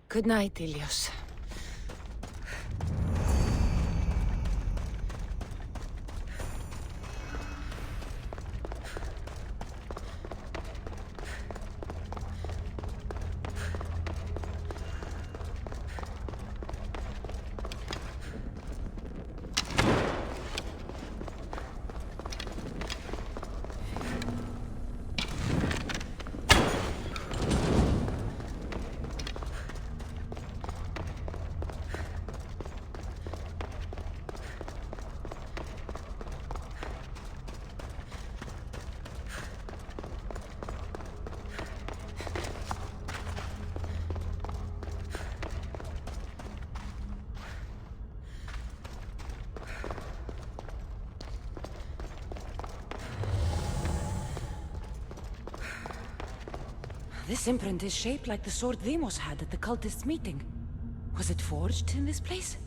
Good night, Ilios. This imprint is shaped like the sword Demos had at the cultists' meeting. Was it forged in this place?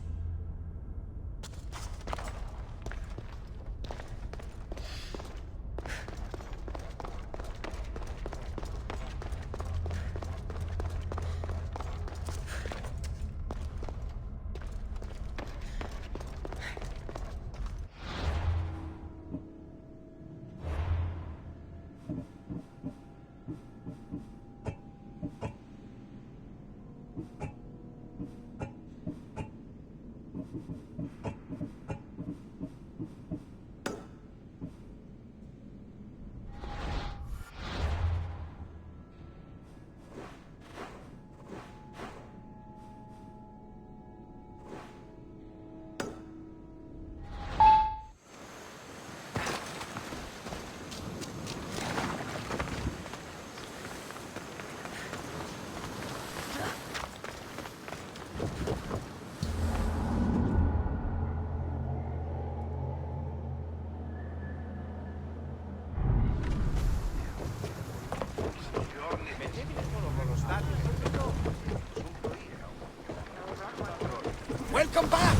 Welcome back!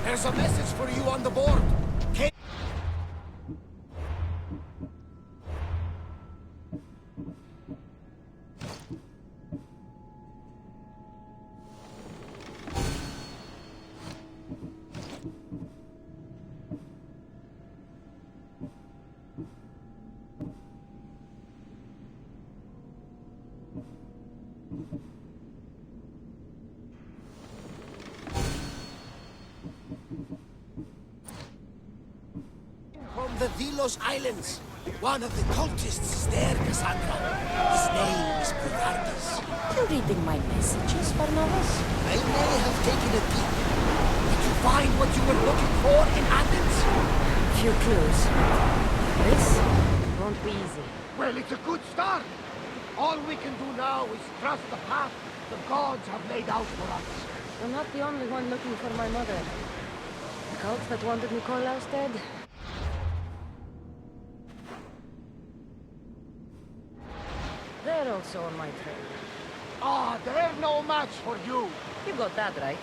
There's a message for you on the board. From the Delos Islands. One of the cultists is there, Cassandra. His name is Bernardus. You reading my messages, Barnabas? I may have taken a peek. Did you find what you were looking for in Athens? Few clues. This won't be easy. Well, it's a good start. All we can do now is trust the path the gods have laid out for us. I'm not the only one looking for my mother. The cult that wanted Nikolaus dead. They're also on my trail. Ah, they're no match for you. You got that right.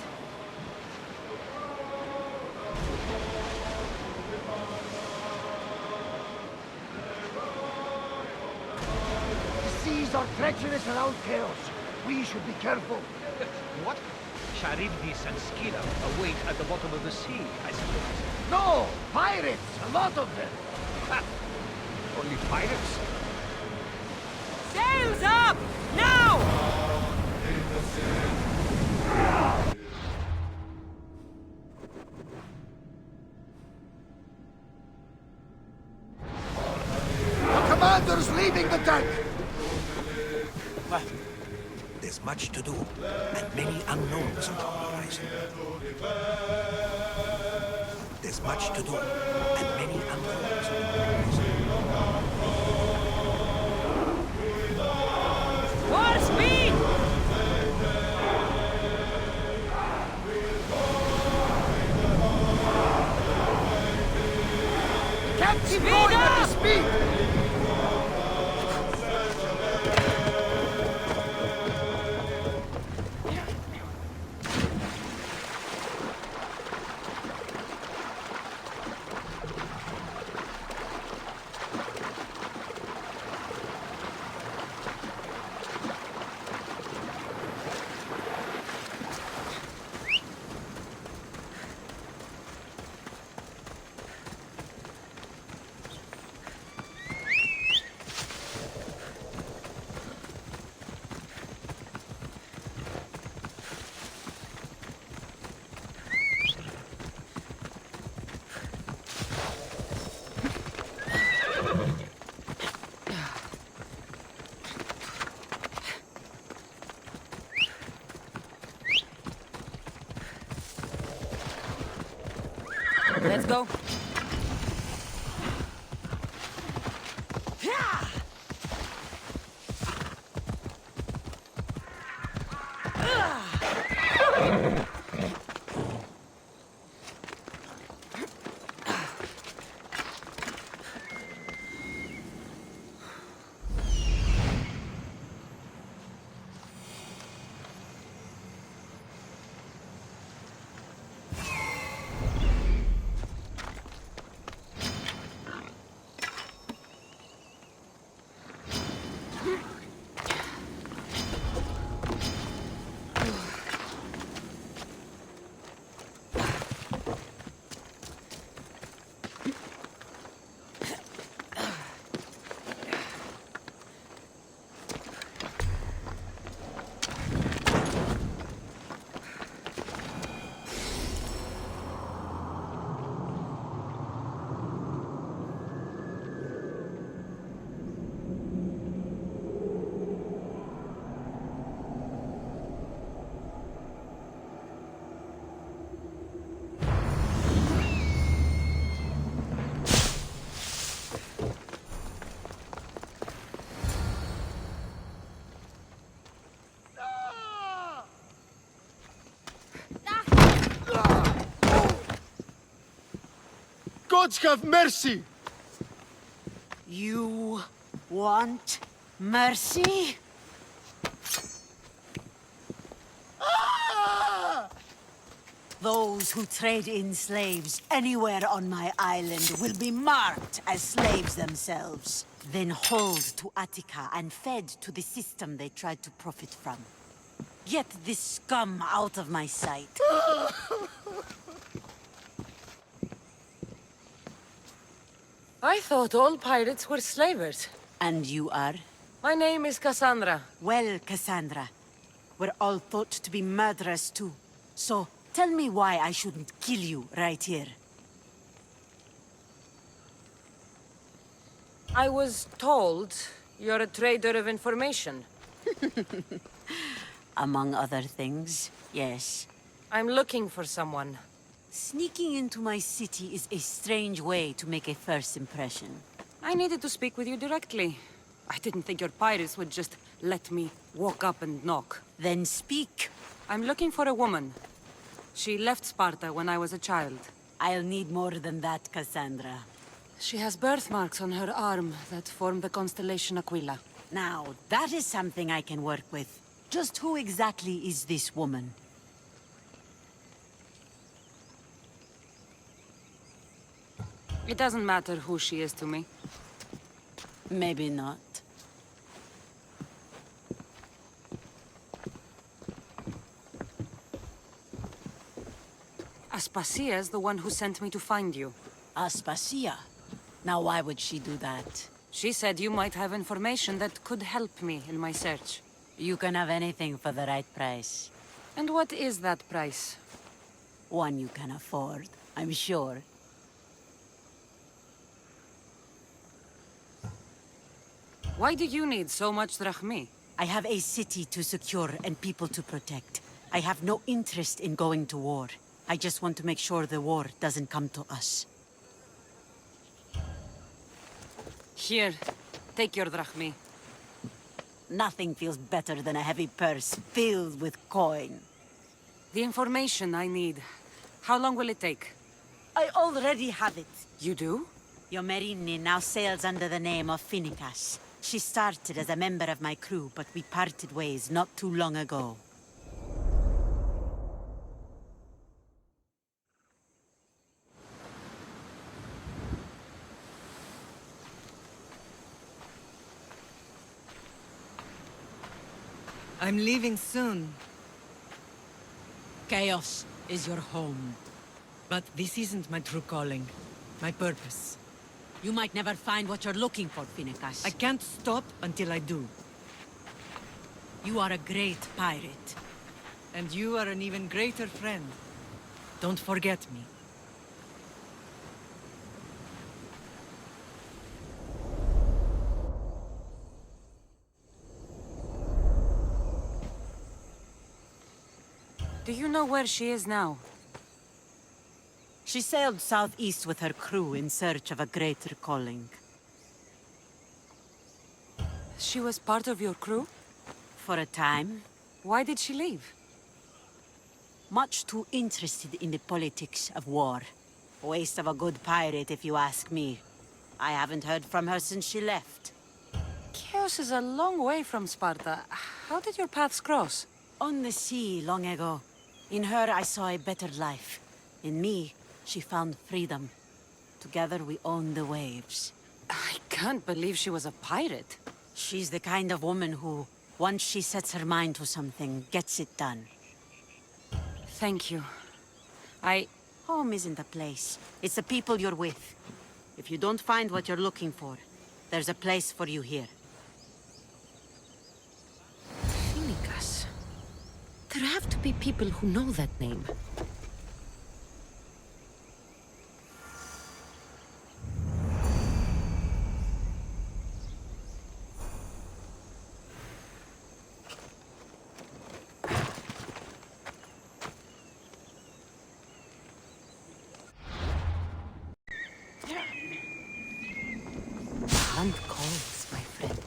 The seas are treacherous around Chaos. We should be careful. What? Charybdis and Scylla await at the bottom of the sea, I suppose. No! Pirates! A lot of them! Ha! Only pirates? Sails up! Now! The commander's leaving the deck! Well, there's much to do, and many unknowns on the horizon. There's much to do, and many unknowns on the horizon. More speed! Let's go. Gods have mercy! You want mercy? Those who trade in slaves anywhere on my island will be marked as slaves themselves, then hauled to Attica and fed to the system they tried to profit from. Get this scum out of my sight. I thought all pirates were slavers. And you are? My name is Cassandra. Well, Cassandra, we're all thought to be murderers too. So, tell me why I shouldn't kill you right here. I was told you're a trader of information. Among other things, yes. I'm looking for someone. Sneaking into my city is a strange way to make a first impression. I needed to speak with you directly. I didn't think your pirates would just let me walk up and knock. Then speak. I'm looking for a woman. She left Sparta when I was a child. I'll need more than that, Cassandra. She has birthmarks on her arm that form the constellation Aquila. Now, that is something I can work with. Just who exactly is this woman? It doesn't matter who she is to me. Maybe not. Aspasia's the one who sent me to find you. Aspasia? Now why would she do that? She said you might have information that could help me in my search. You can have anything for the right price. And what is that price? One you can afford, I'm sure. Why do you need so much drachmi? I have a city to secure and people to protect. I have no interest in going to war. I just want to make sure the war doesn't come to us. Here, take your drachmi. Nothing feels better than a heavy purse filled with coin. The information I need. How long will it take? I already have it. You do? Yomerini now sails under the name of Finicas. She started as a member of my crew, but we parted ways not too long ago. I'm leaving soon, Chaos is your home. but this isn't my true calling. My purpose. You might never find what you're looking for, Finicas. I can't stop until I do. You are a great pirate. And you are an even greater friend. Don't forget me. Do you know where she is now? She sailed southeast with her crew in search of a greater calling. She was part of your crew? For a time. Why did she leave? Much too interested in the politics of war. Waste of a good pirate, if you ask me. I haven't heard from her since she left. Chios is a long way from Sparta. How did your paths cross? On the sea, long ago. In her, I saw a better life. In me, she found freedom. Together, we owned the waves. I can't believe she was a pirate. She's the kind of woman who, once she sets her mind to something, gets it done. Thank you. Home isn't a place. It's the people you're with. If you don't find what you're looking for, there's a place for you here. Phoenicus. There have to be people who know that name. Land calls, my friend.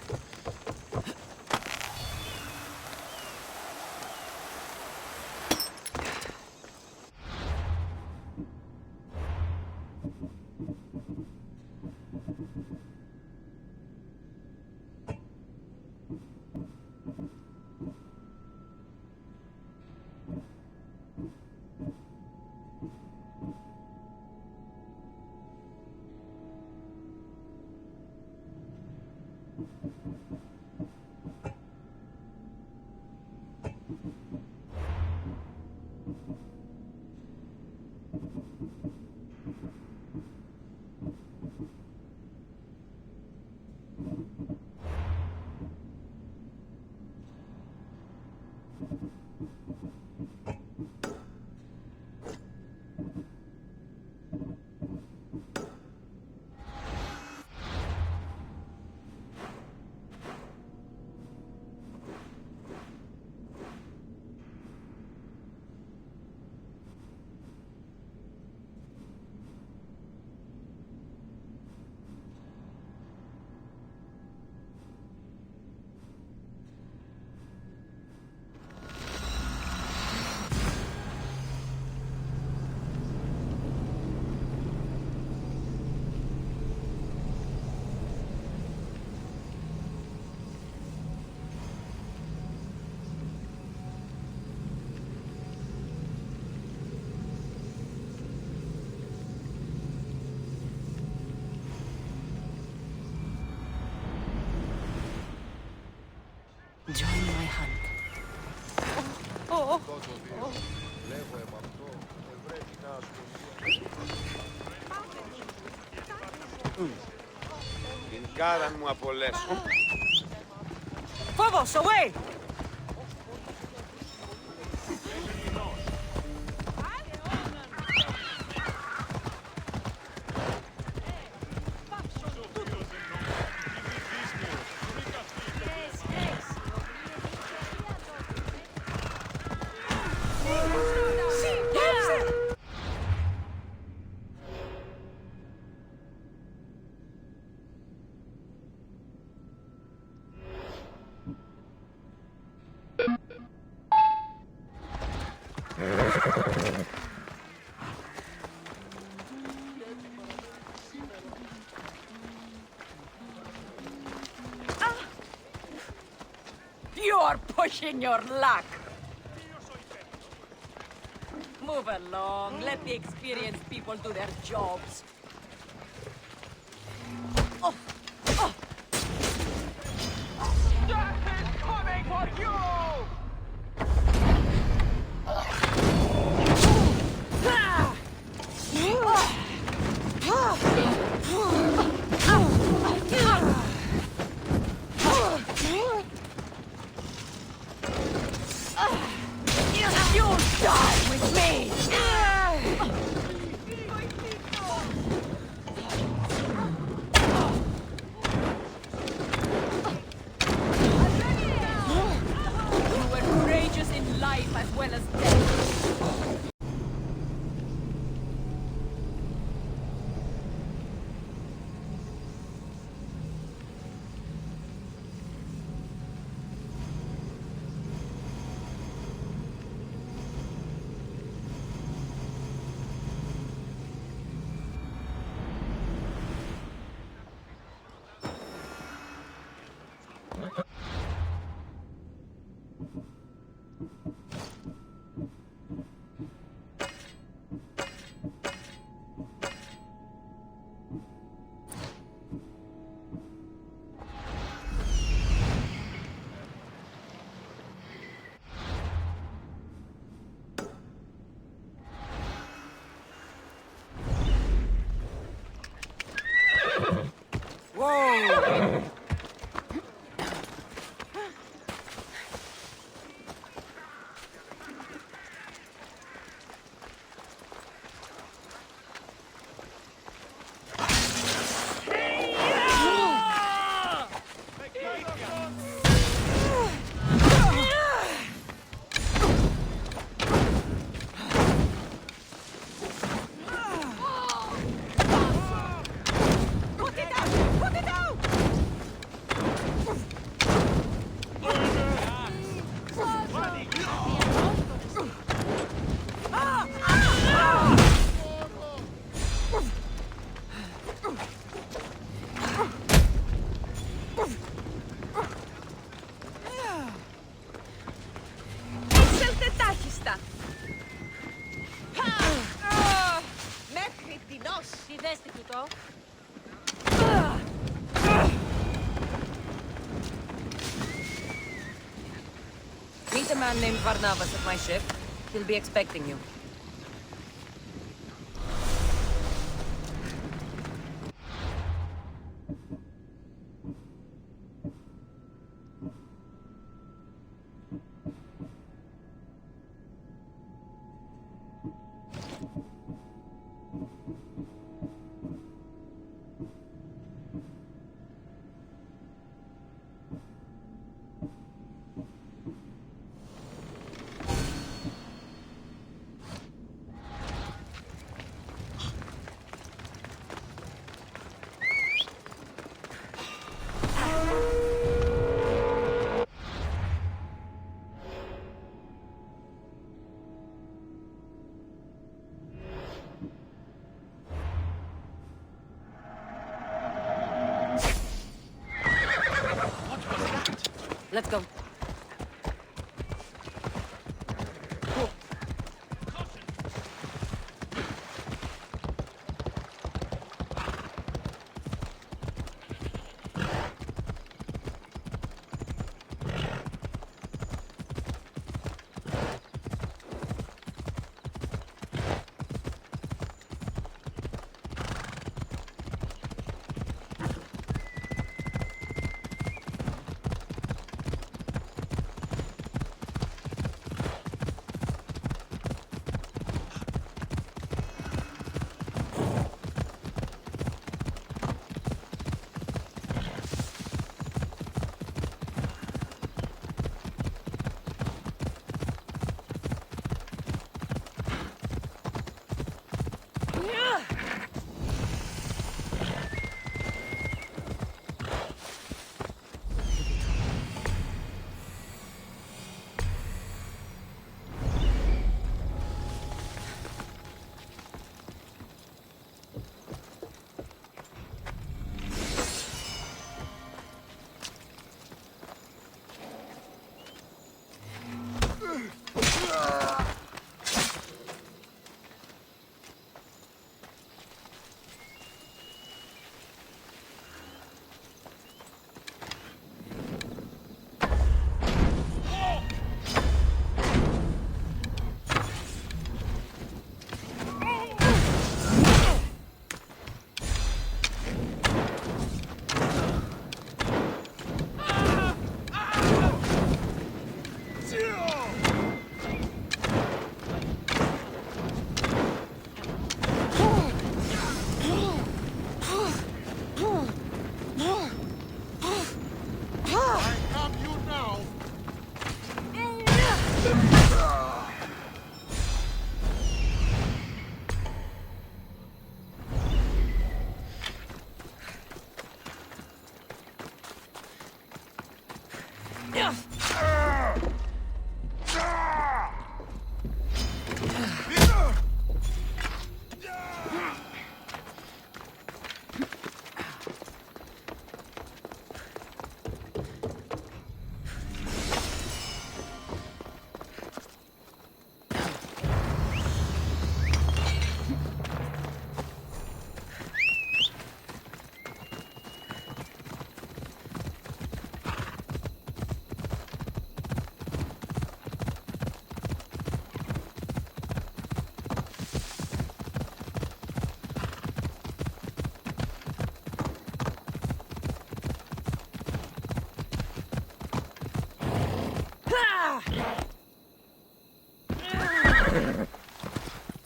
Join my hunt. Την κάραν μου απολέσω. Phobos, away! You're pushing your luck. Move along. Let the experienced people do their jobs. Death is coming for you! You'll die with me! You were courageous in life as well as death. Meet a man named Varnavas at my ship. He'll be expecting you. Let's go.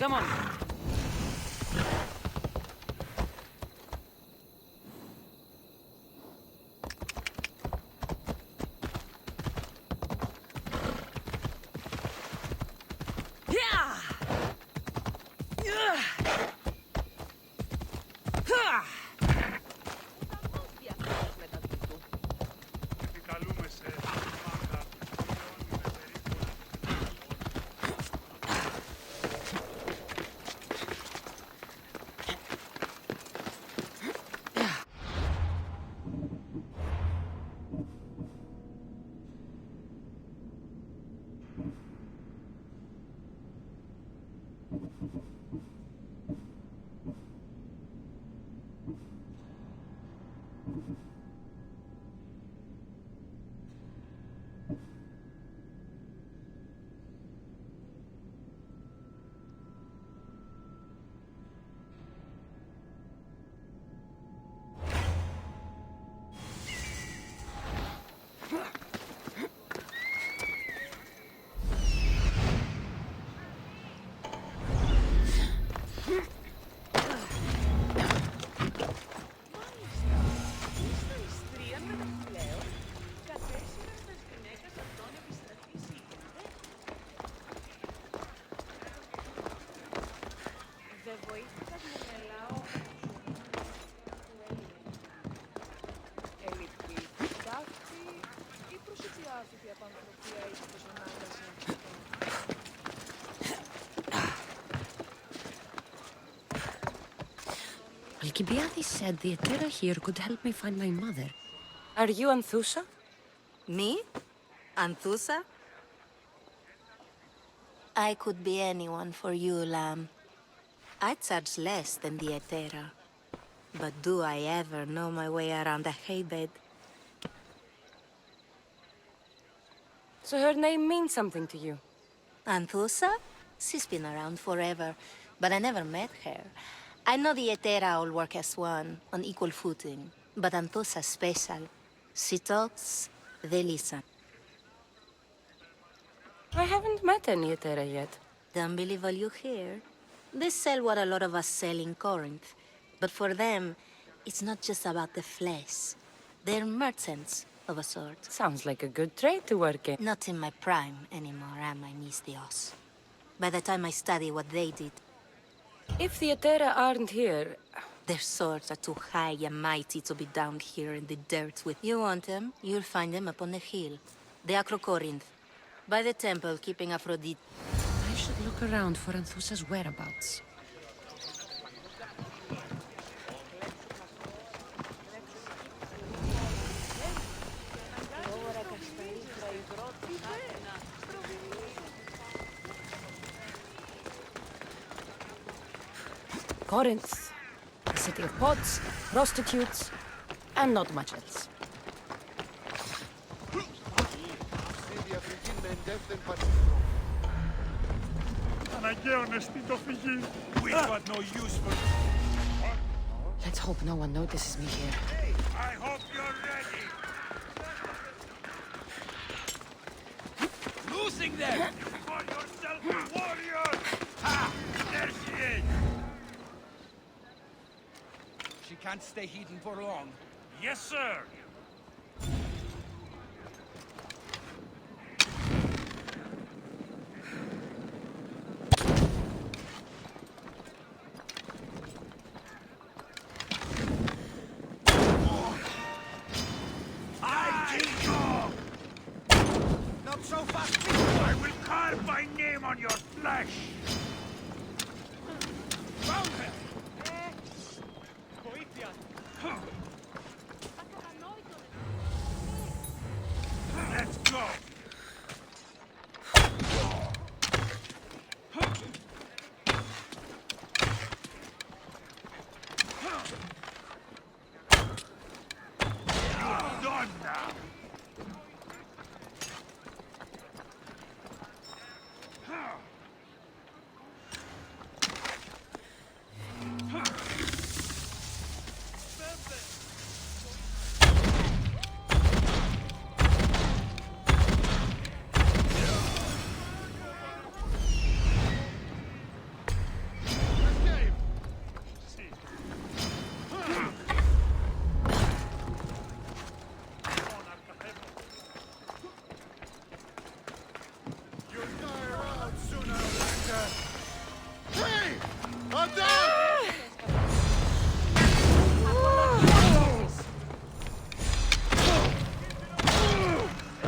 Come on. Alcibiades said the Etera here could help me find my mother. Are you Anthusa? Me? Anthusa? I could be anyone for you, lamb. I charge less than the Etera. But do I ever know my way around a haybed? So her name means something to you? Anthusa? She's been around forever, but I never met her. I know the Etera all work as one, on equal footing. But Anthusa's special. She talks, they listen. I haven't met any Etera yet. Don't believe all you hear. They sell what a lot of us sell in Corinth. But for them, it's not just about the flesh. They're merchants of a sort. Sounds like a good trade to work in. Not in my prime anymore, am I, Miss Dios? By the time I study what they did, If the Etera aren't here, their swords are too high and mighty to be down here in the dirt with. You want them, you'll find them up on the hill. The Acrocorinth. By the temple, keeping Aphrodite. I should look around for Anthusa's whereabouts. Corinth, a city of pots, prostitutes, and not much else. Let's hope no one notices me here. I hope you're ready. Losing them! You call yourself a warrior? Ha! There she is! She can't stay hidden for long. Yes, sir! Not so fast, I will carve my name on your flesh! Found her! Let's go! You're done now!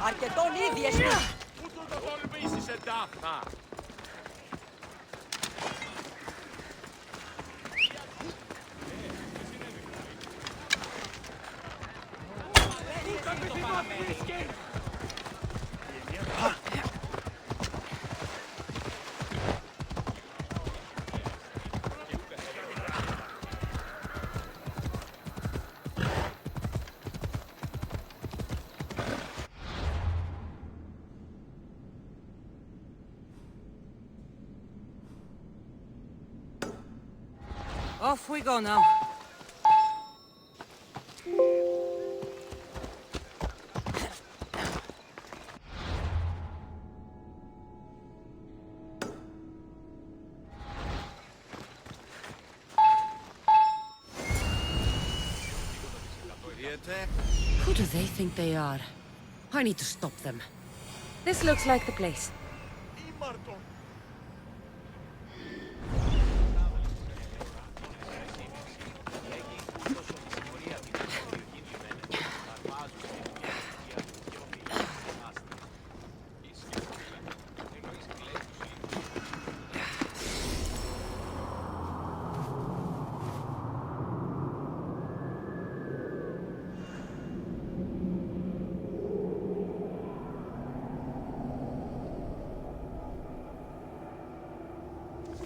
Αρκετόν ήδη εσύ! Πού του το τολμήσεις, εντάχνα! Off we go now. Who do they think they are? I need to stop them. This looks like the place.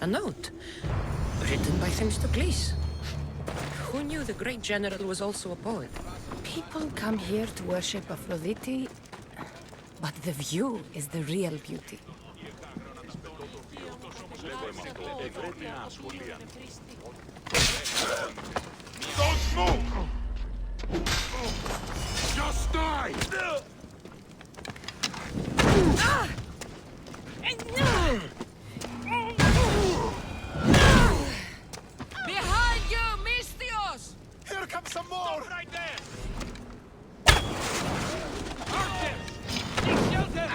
A note. Written by Themistocles. Who knew the great general was also a poet? People come here to worship Aphrodite, but the view is the real beauty. Don't move! Just die! Behind you, Misthios! Here comes some more! Stop right there! Archers! Take shelter!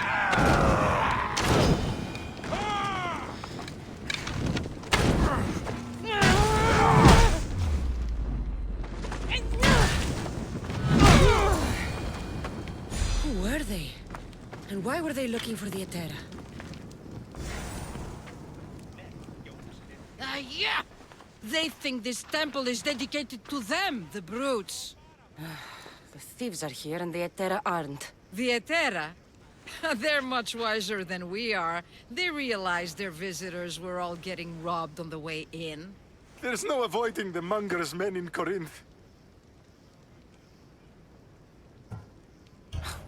Who were they? And why were they looking for the Etera? Yeah! They think this temple is dedicated to them, the brutes. The thieves are here and the Etera aren't. The Etera? They're much wiser than we are. They realized their visitors were all getting robbed on the way in. There's no avoiding the monger's men in Corinth.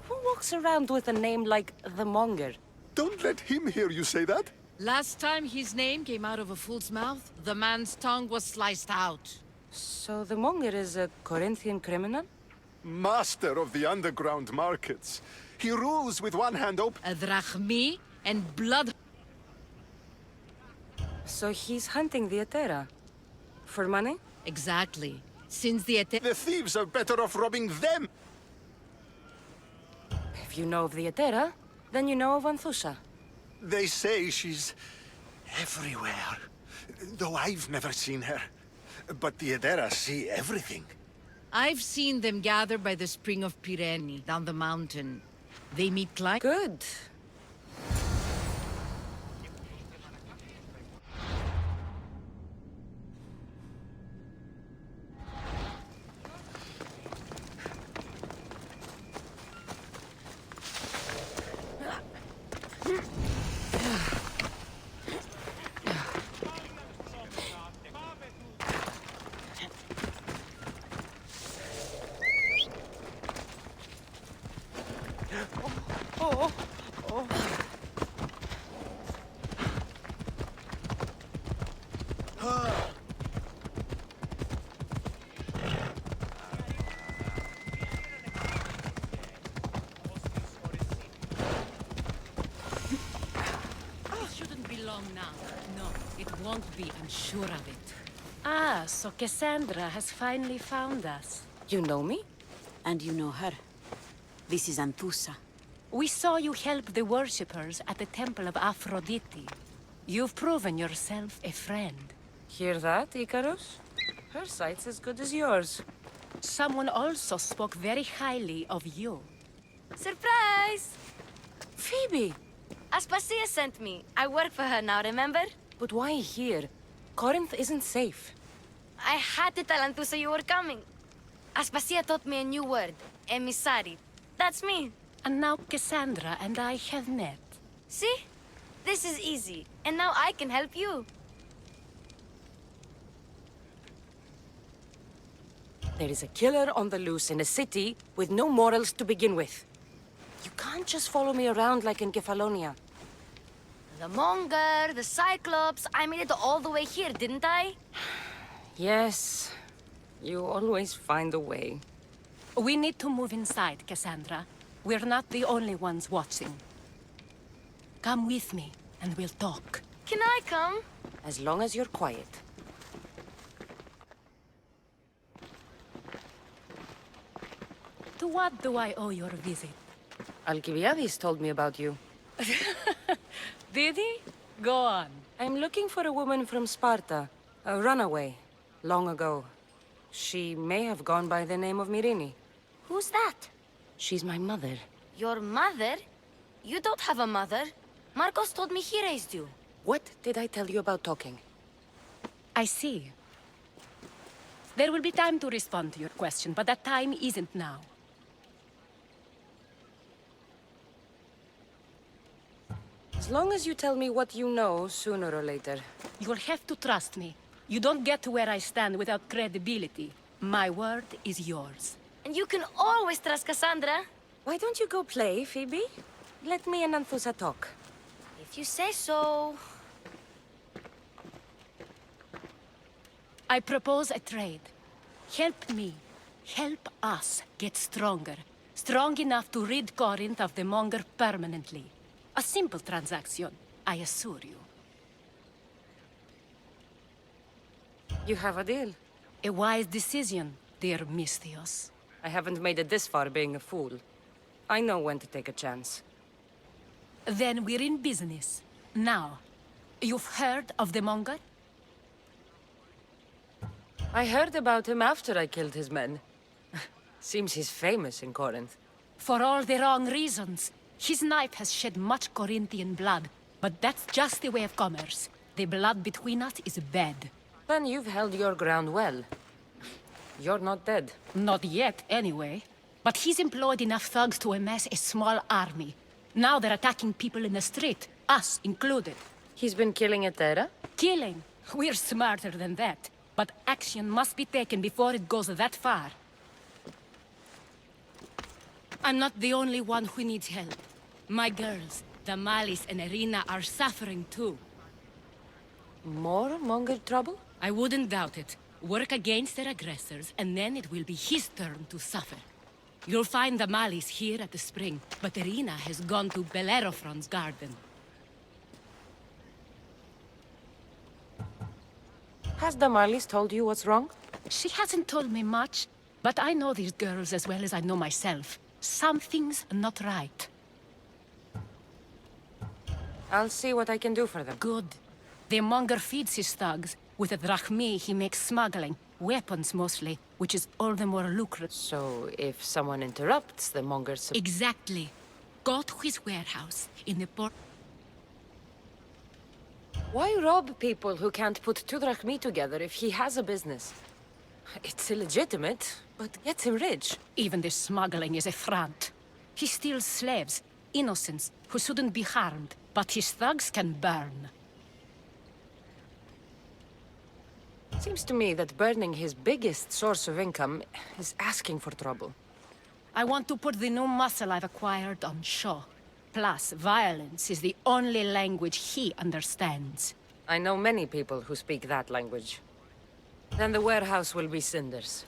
Who walks around with a name like the Monger? Don't let him hear you say that. Last time his name came out of a fool's mouth, the man's tongue was sliced out. So the Monger is a Corinthian criminal? Master of the underground markets. He rules with one hand open. A drachmi and blood. So he's hunting the Etera? For money? Exactly. Since the Etera... The thieves are better off robbing them. If you know of the Etera, then you know of Anthusha. They say she's everywhere. Though I've never seen her. But the Edera see everything. I've seen them gather by the spring of Pirene, down the mountain. They meet like... Good. Won't be, I'm sure of it. Ah, so Cassandra has finally found us. You know me? And you know her. This is Anthusa. We saw you help the worshippers at the temple of Aphrodite. You've proven yourself a friend. Hear that, Icarus? Her sight's as good as yours. Someone also spoke very highly of you. Surprise! Phoebe! Aspasia sent me. I work for her now, remember? But why here? Corinth isn't safe. I had to tell Anthusa you were coming. Aspasia taught me a new word. Emissary. That's me. And now Cassandra and I have met. See? This is easy. And now I can help you. There is a killer on the loose in a city with no morals to begin with. You can't just follow me around like in Kefalonia. The Monger, the Cyclops. I made it all the way here, didn't I? Yes. You always find a way. We need to move inside, Cassandra. We're not the only ones watching. Come with me, and we'll talk. Can I come? As long as you're quiet. To what do I owe your visit? Alcibiades told me about you. Did he? Go on. I'm looking for a woman from Sparta. A runaway. Long ago. She may have gone by the name of Myrine. Who's that? She's my mother. Your mother? You don't have a mother. Marcos told me he raised you. What did I tell you about talking? I see. There will be time to respond to your question, but that time isn't now. As long as you tell me what you know, sooner or later. You'll have to trust me. You don't get to where I stand without credibility. My word is yours. And you can always trust Cassandra. Why don't you go play, Phoebe? Let me and Anthusa talk. If you say so. I propose a trade. Help me. Help us get stronger. Strong enough to rid Corinth of the Monger permanently. A simple transaction, I assure you. You have a deal. A wise decision, dear Misthios. I haven't made it this far being a fool. I know when to take a chance. Then we're in business. Now, you've heard of the Monger? I heard about him after I killed his men. Seems he's famous in Corinth. For all the wrong reasons. His knife has shed much Corinthian blood, but that's just the way of commerce. The blood between us is bad. Then you've held your ground well. You're not dead. Not yet, anyway. But he's employed enough thugs to amass a small army. Now they're attacking people in the street, us included. He's been killing Etera? Killing? We're smarter than that. But action must be taken before it goes that far. I'm not the only one who needs help. My girls, Damalis and Irina, are suffering too. More Monger trouble? I wouldn't doubt it. Work against their aggressors, and then it will be his turn to suffer. You'll find Damalis here at the spring, but Irina has gone to Bellerophon's garden. Has Damalis told you what's wrong? She hasn't told me much, but I know these girls as well as I know myself. Something's not right. I'll see what I can do for them. Good. The Monger feeds his thugs. With the drachmi, he makes smuggling. Weapons, mostly, which is all the more lucrative. So, if someone interrupts the Mongers... Exactly. Go to his warehouse in the port... Why rob people who can't put 2 drachmi together if he has a business? It's illegitimate, but gets him rich. Even the smuggling is a front. He steals slaves, innocents, who shouldn't be harmed, but his thugs can burn. Seems to me that burning his biggest source of income is asking for trouble. I want to put the new muscle I've acquired on show. Plus, violence is the only language he understands. I know many people who speak that language. Then the warehouse will be cinders.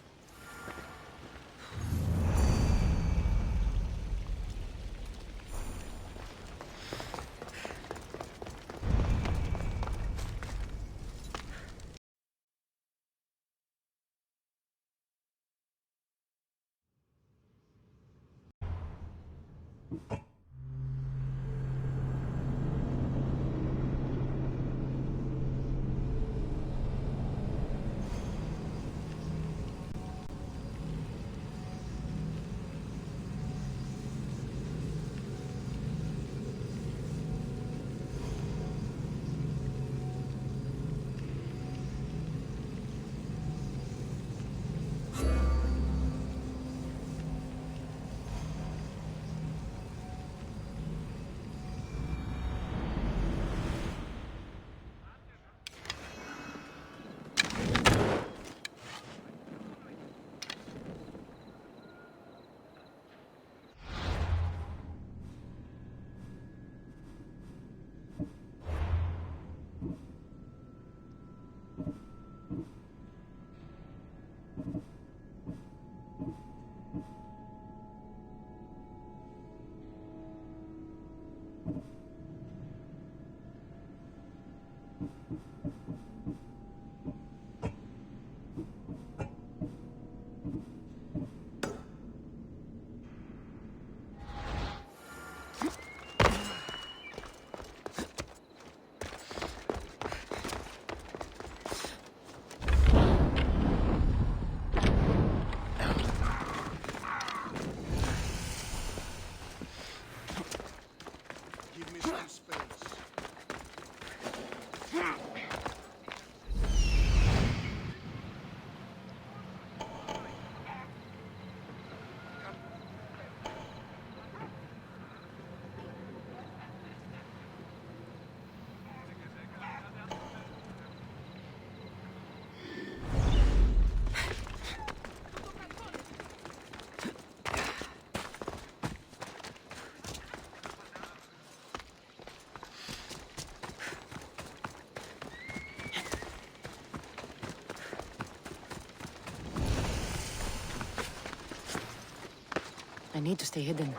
I need to stay hidden.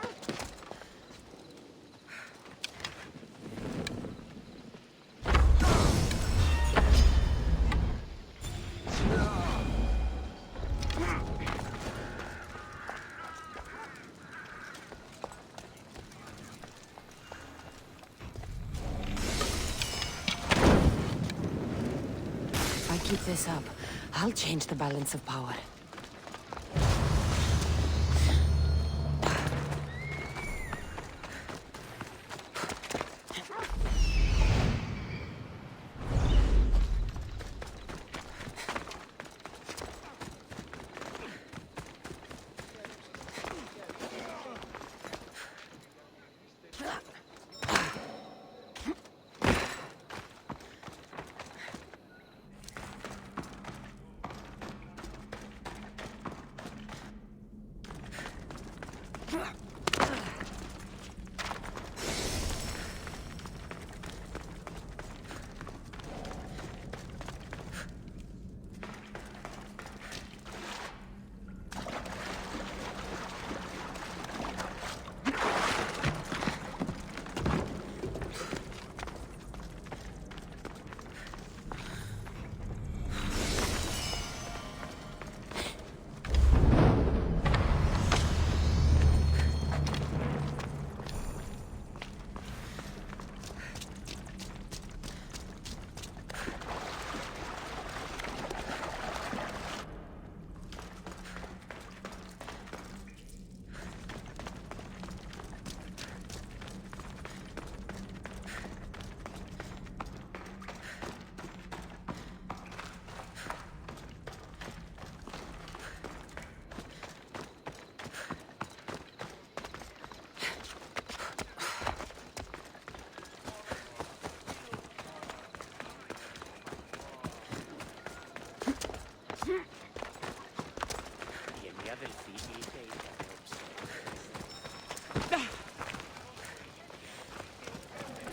If I keep this up, I'll change the balance of power.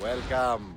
Welcome.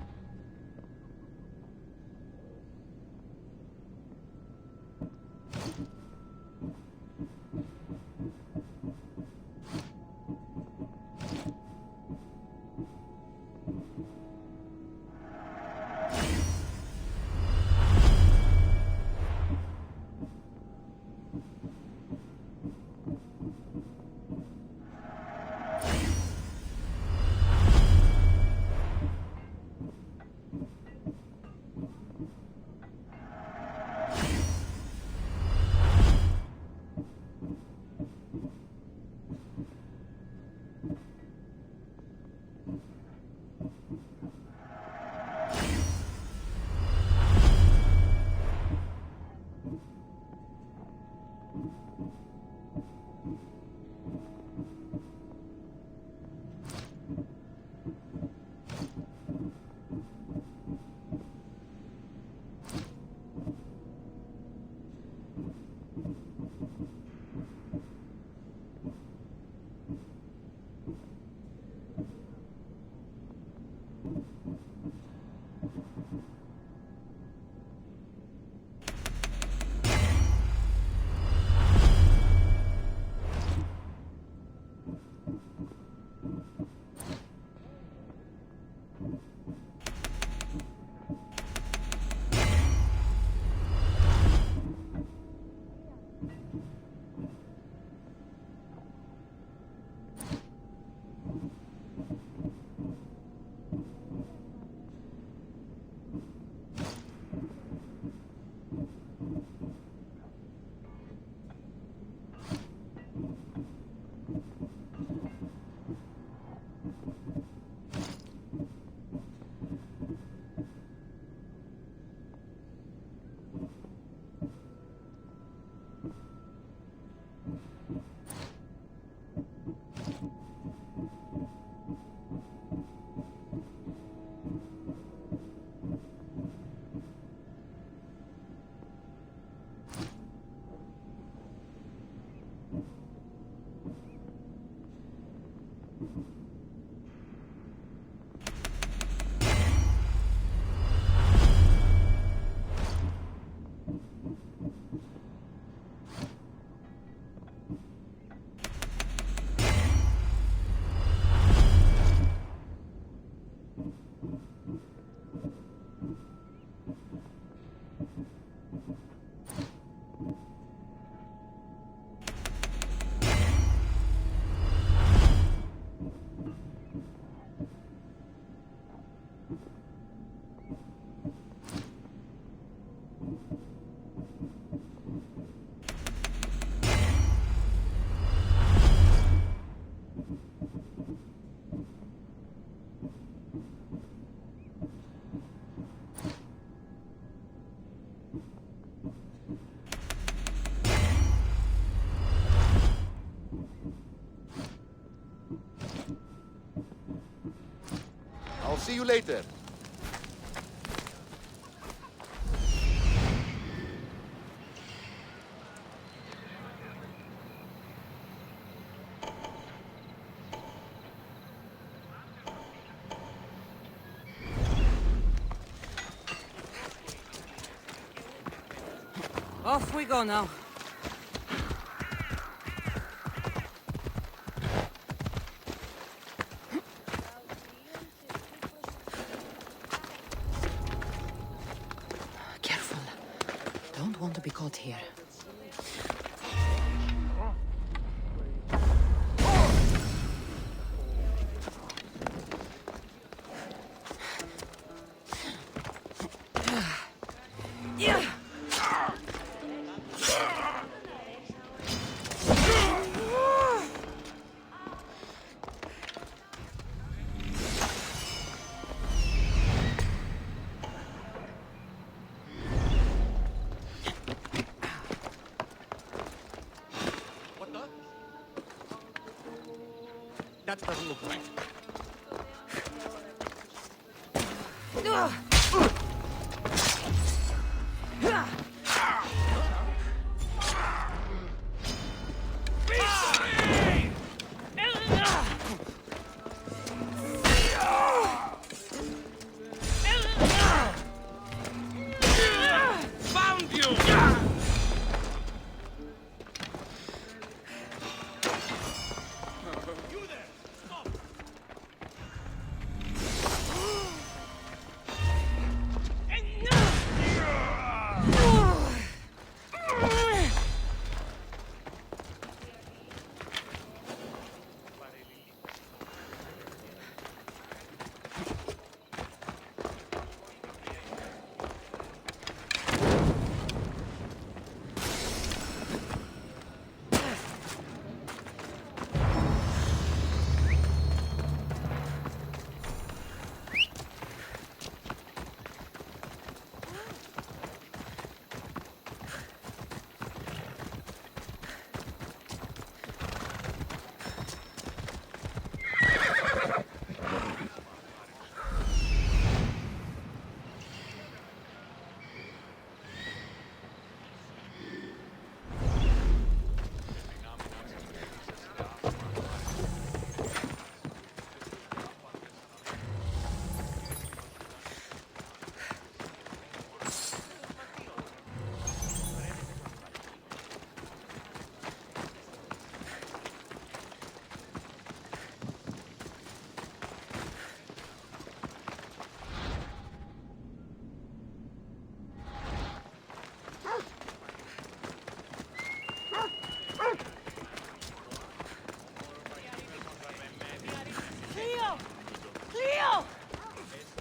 see you later. Off we go now. Careful. Don't want to be caught here. That doesn't look right. Found you!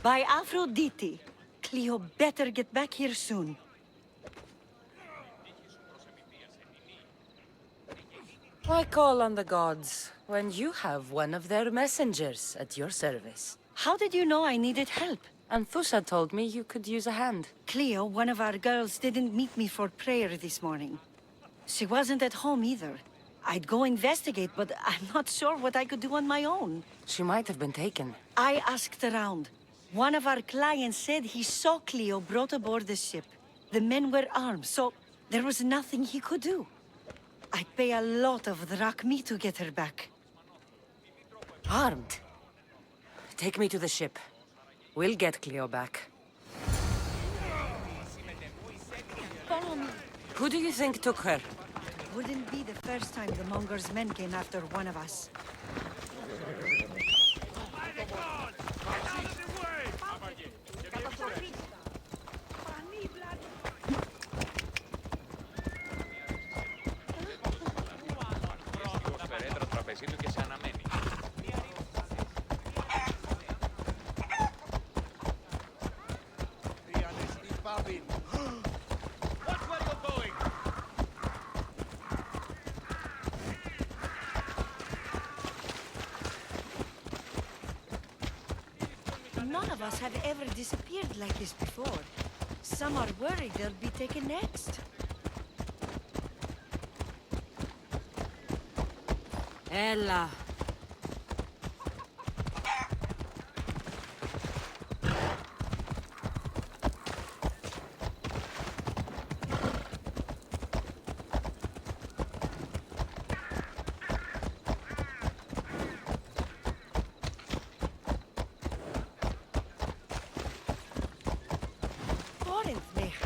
By Aphrodite, Cleo better get back here soon. Why call on the gods when you have one of their messengers at your service? How did you know I needed help? Anthusa told me you could use a hand. Cleo, one of our girls, didn't meet me for prayer this morning. She wasn't at home either. I'd go investigate, but I'm not sure what I could do on my own. She might have been taken. I asked around. One of our clients said he saw Cleo brought aboard the ship. The men were armed, so there was nothing he could do. I'd pay a lot of drachmi to get her back. Armed? Take me to the ship. We'll get Cleo back. Follow me. Who do you think took her? Wouldn't be the first time the Monger's men came after one of us. None of us have ever disappeared like this before. Some are worried they'll be taken next. Ella.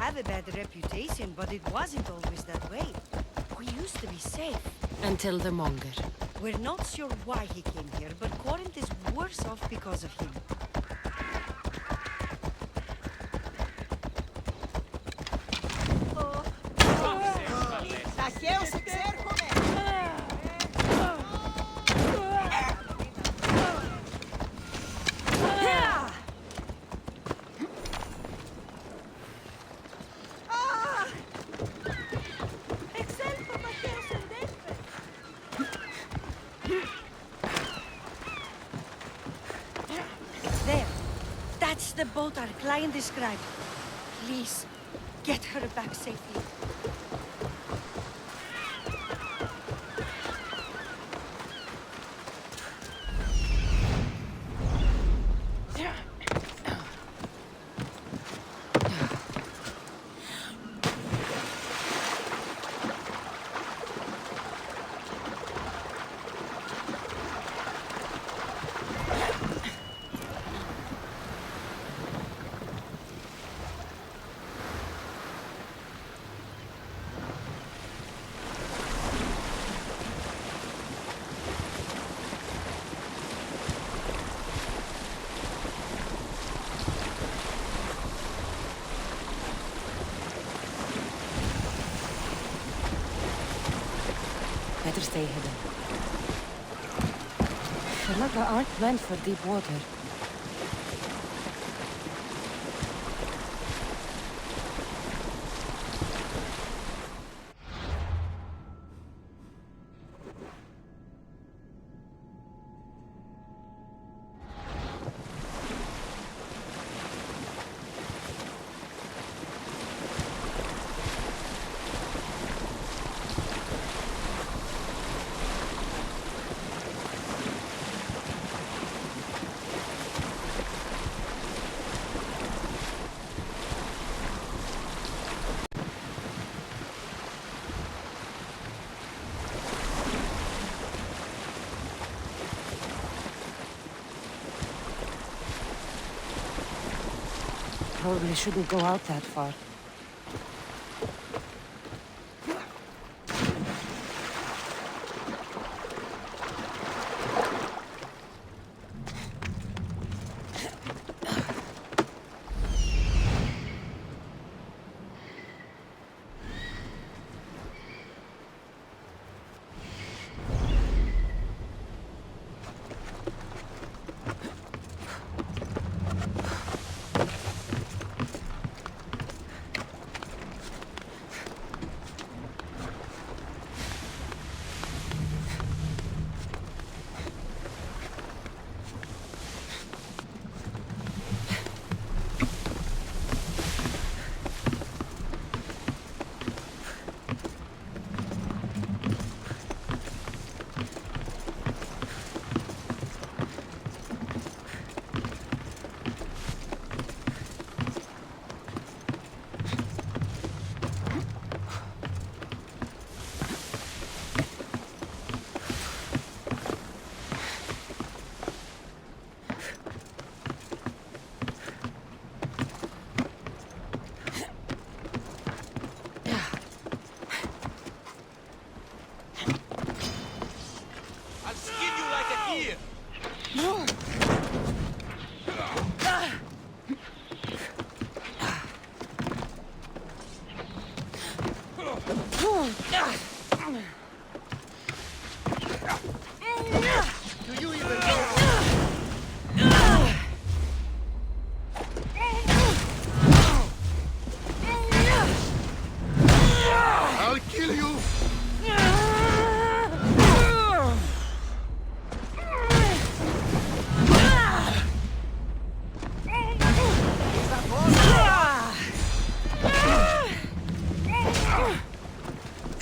have a bad reputation, but it wasn't always that way. We used to be safe. Until the Monger. We're not sure why he came here, but Corinth is worse off because of him. There. That's the boat our client described. Please, get her back safely. Better stay hidden. Shalaga aren't meant for deep water. Probably shouldn't go out that far.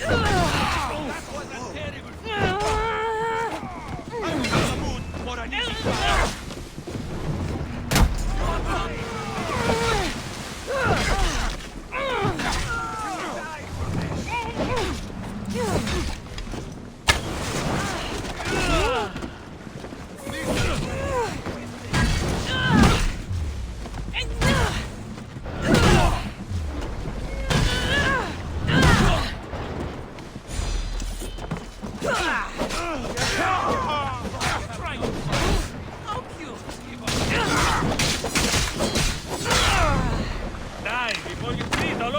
Ugh!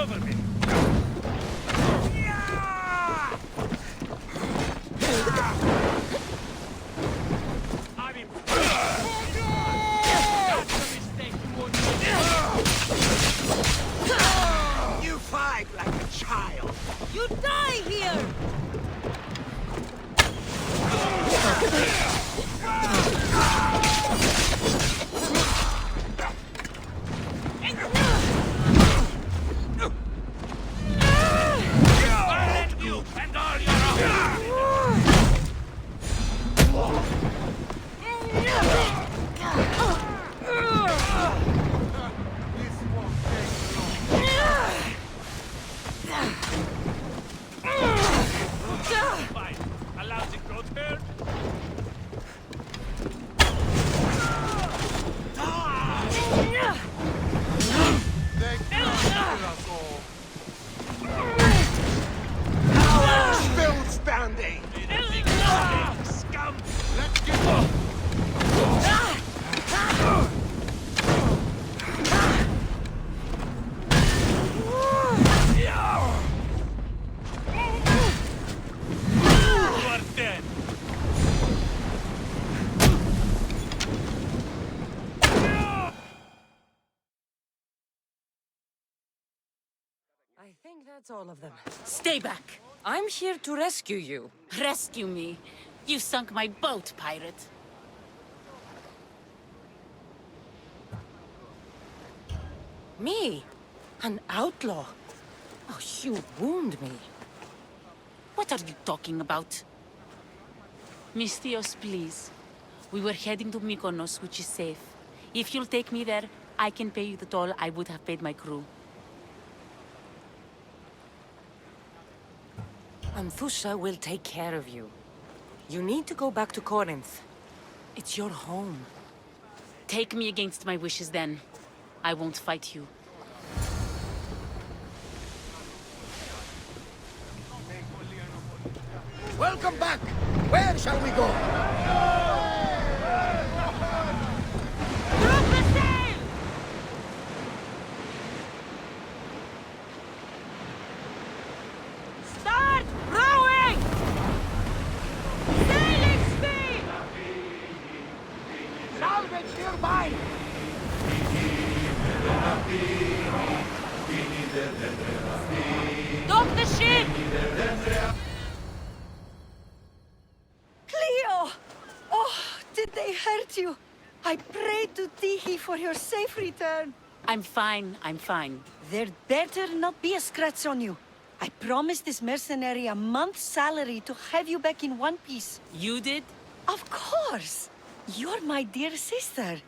over me! I'm in... That's the mistake you won't make. You fight like a child. You die here! I'll let you and all your own! Fine. Allow the growth herd. Still standing. Scum! Let's get... You are dead. I think that's all of them. Stay back! I'm here to rescue you. Rescue me. You sunk my boat, pirate. Me? An outlaw? Oh, you wound me. What are you talking about? Mystios, please. We were heading to Mykonos, which is safe. If you'll take me there, I can pay you the toll I would have paid my crew. Amthusha will take care of you. You need to go back to Corinth. It's your home. Take me against my wishes, then. I won't fight you. Welcome back. Where shall we go? Drop the sail! Start rowing! Sailing speed! Salvage nearby. Stop the ship! Cleo! Oh, did they hurt you? I prayed to Tihi for your safe return. I'm fine, I'm fine. There better not be a scratch on you. I promised this mercenary a month's salary to have you back in one piece. You did? Of course! You're my dear sister.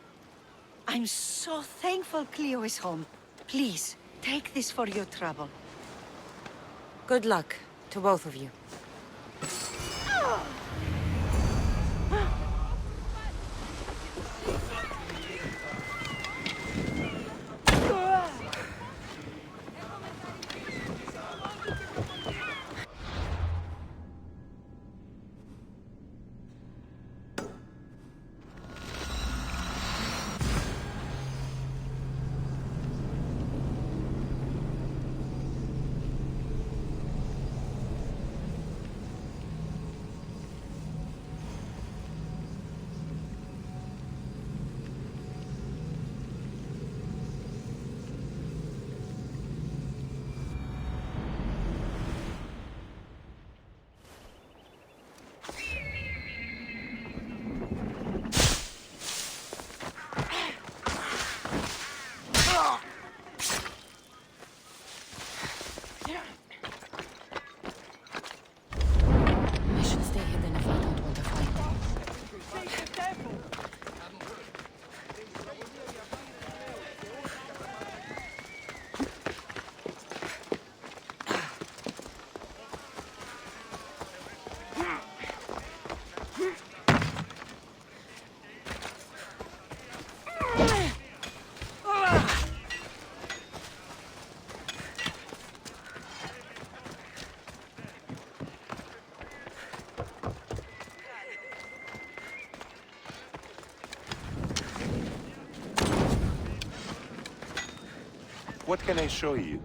I'm so thankful Cleo is home. Please, take this for your trouble. Good luck to both of you. I should stay hidden if I don't want to fight. What can I show you?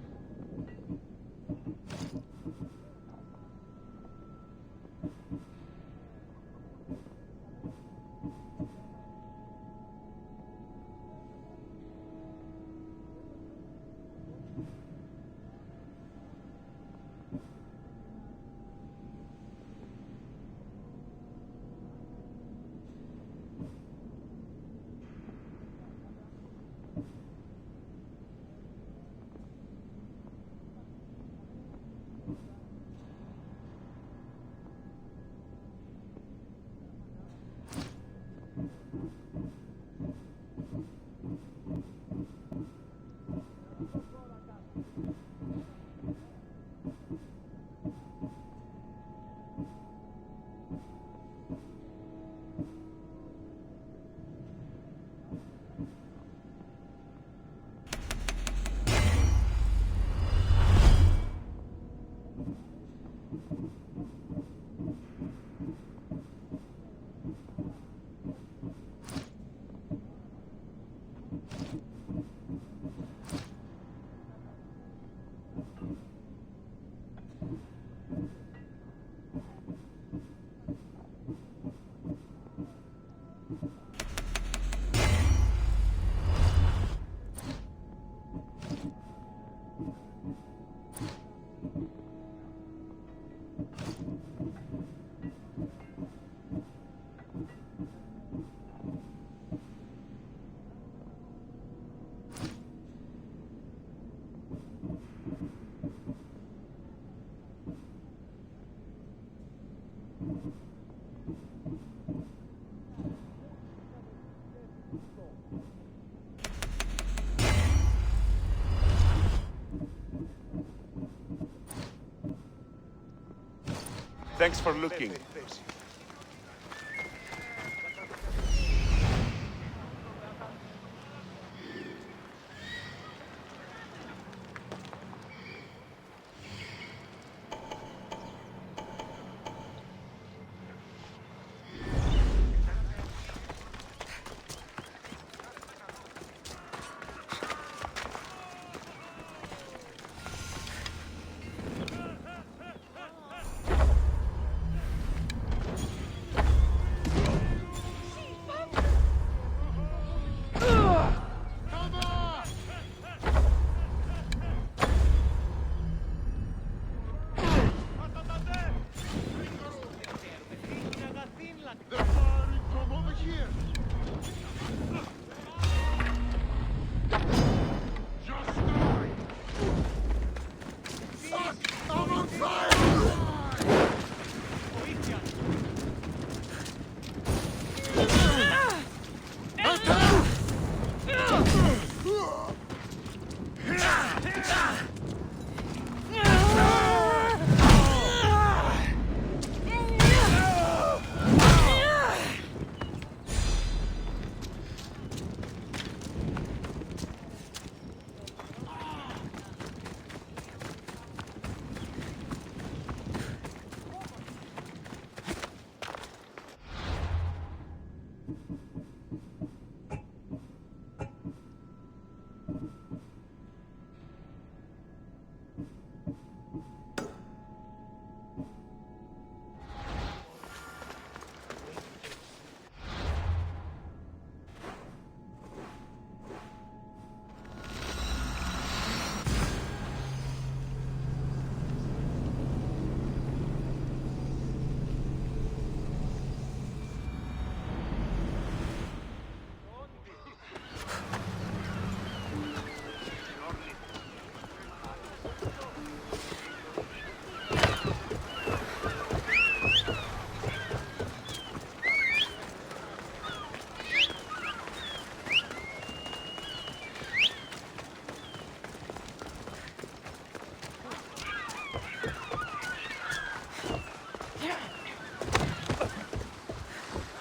Thanks for looking.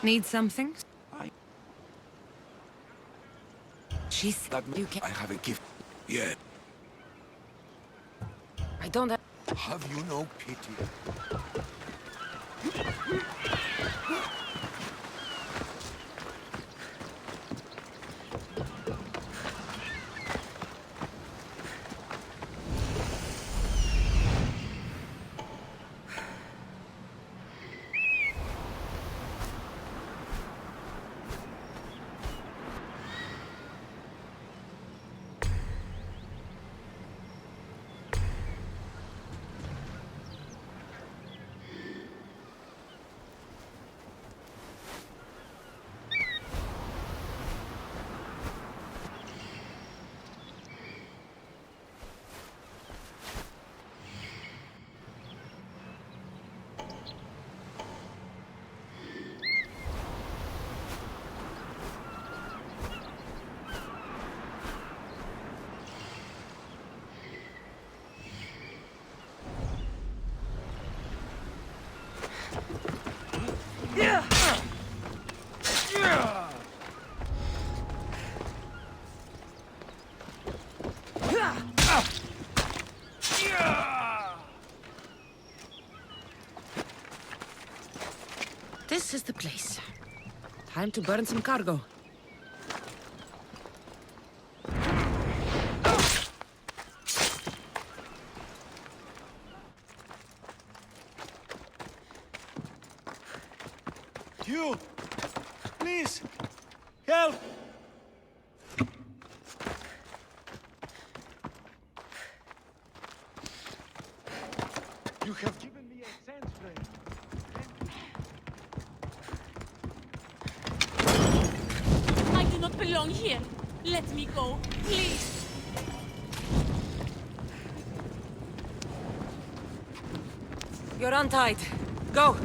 Need something? She's... You can... I have a gift. Yeah. I don't have... Have you no pity? This is the place. Time to burn some cargo. You! Please! Help! You have given me a sense, friend. I do not belong here. Let me go, please. You're untied. Go!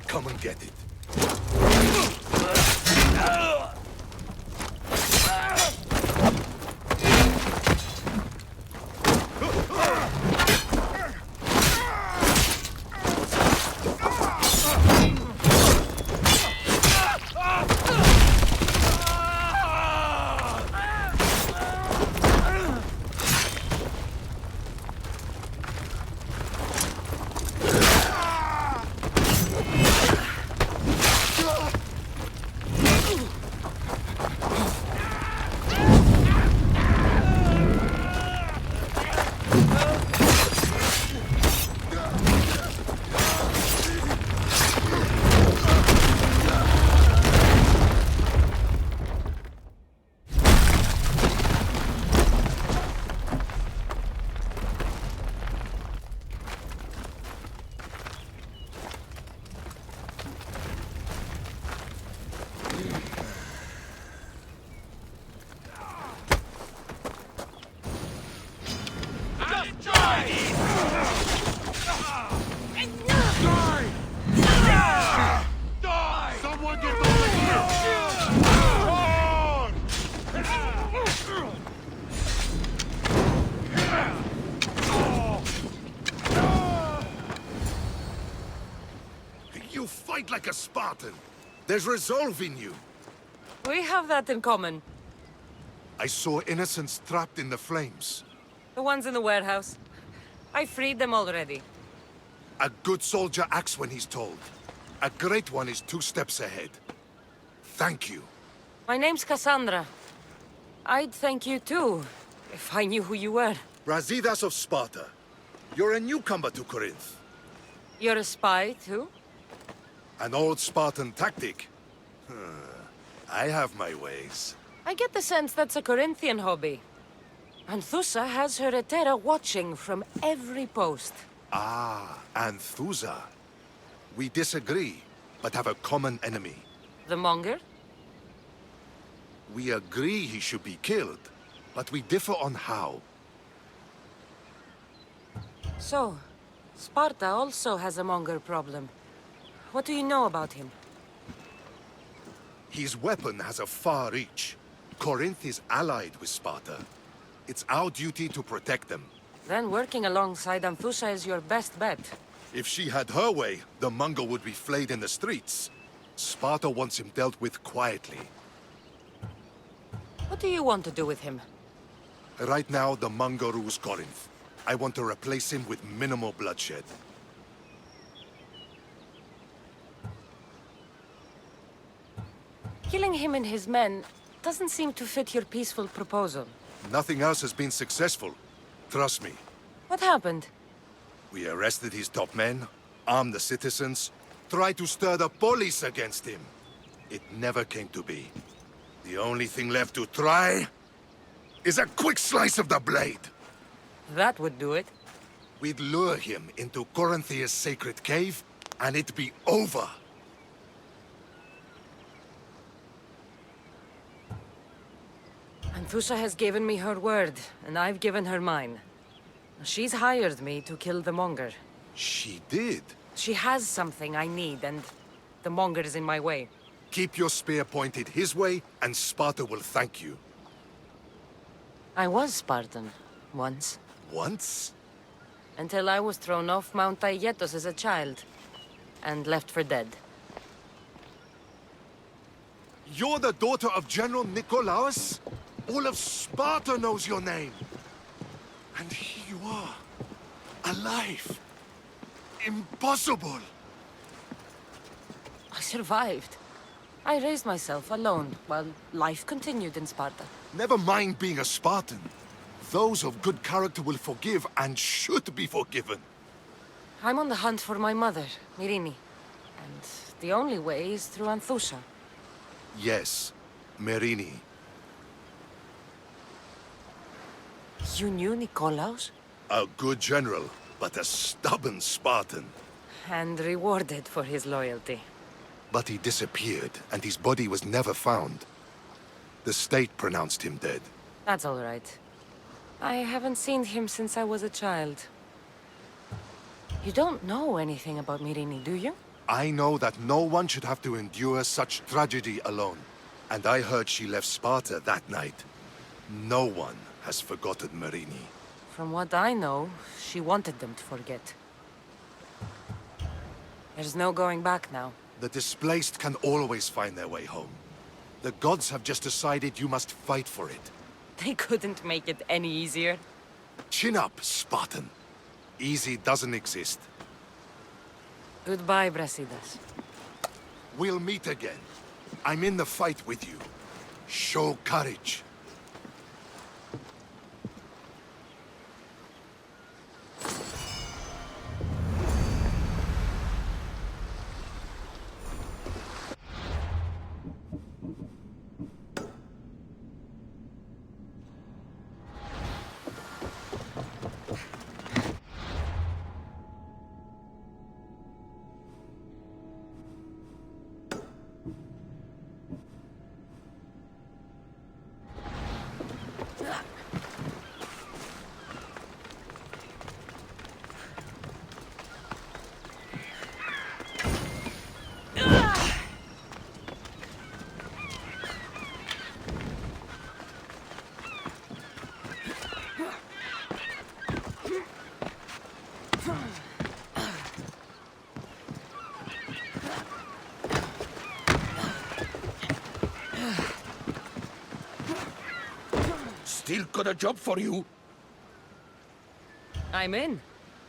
Come and get it. You fight like a Spartan. There's resolve in you. We have that in common. I saw innocents trapped in the flames. The ones in the warehouse. I freed them already. A good soldier acts when he's told. A great one is 2 steps ahead. Thank you. My name's Cassandra. I'd thank you too, if I knew who you were. Brasidas of Sparta. You're a newcomer to Corinth. You're a spy too? An old Spartan tactic. I have my ways. I get the sense that's a Corinthian hobby. Anthusa has her Etera watching from every post. Ah, Anthusa. We disagree, but have a common enemy. The Monger? We agree he should be killed, but we differ on how. So, Sparta also has a Monger problem. What do you know about him? His weapon has a far reach. Corinth is allied with Sparta. It's our duty to protect them. Then working alongside Anthusa is your best bet. If she had her way, the Mongol would be flayed in the streets. Sparta wants him dealt with quietly. What do you want to do with him? Right now, the Mongol rules Corinth. I want to replace him with minimal bloodshed. Killing him and his men doesn't seem to fit your peaceful proposal. Nothing else has been successful. Trust me. What happened? We arrested his top men, armed the citizens, tried to stir the police against him. It never came to be. The only thing left to try is a quick slice of the blade. That would do it. We'd lure him into Corinthia's sacred cave, and it'd be over. Anthusa has given me her word, and I've given her mine. She's hired me to kill the Monger. She did? She has something I need, and the Monger is in my way. Keep your spear pointed his way, and Sparta will thank you. I was Spartan, once. Once? Until I was thrown off Mount Aietos as a child, and left for dead. You're the daughter of General Nikolaos? All of Sparta knows your name. And here you are, alive. Impossible. I survived. I raised myself alone, while life continued in Sparta. Never mind being a Spartan. Those of good character will forgive and should be forgiven. I'm on the hunt for my mother, Myrini. And the only way is through Anthusa. Yes, Myrini. You knew Nikolaos? A good general, but a stubborn Spartan. And rewarded for his loyalty. But he disappeared, and his body was never found. The state pronounced him dead. That's all right. I haven't seen him since I was a child. You don't know anything about Myrini, do you? I know that no one should have to endure such tragedy alone. And I heard she left Sparta that night. No one has forgotten Myrini. From what I know, she wanted them to forget. There's no going back now. The displaced can always find their way home. The gods have just decided you must fight for it. They couldn't make it any easier. Chin up, Spartan. Easy doesn't exist. Goodbye, Brasidas. We'll meet again. I'm in the fight with you. Show courage. Still got a job for you. I'm in.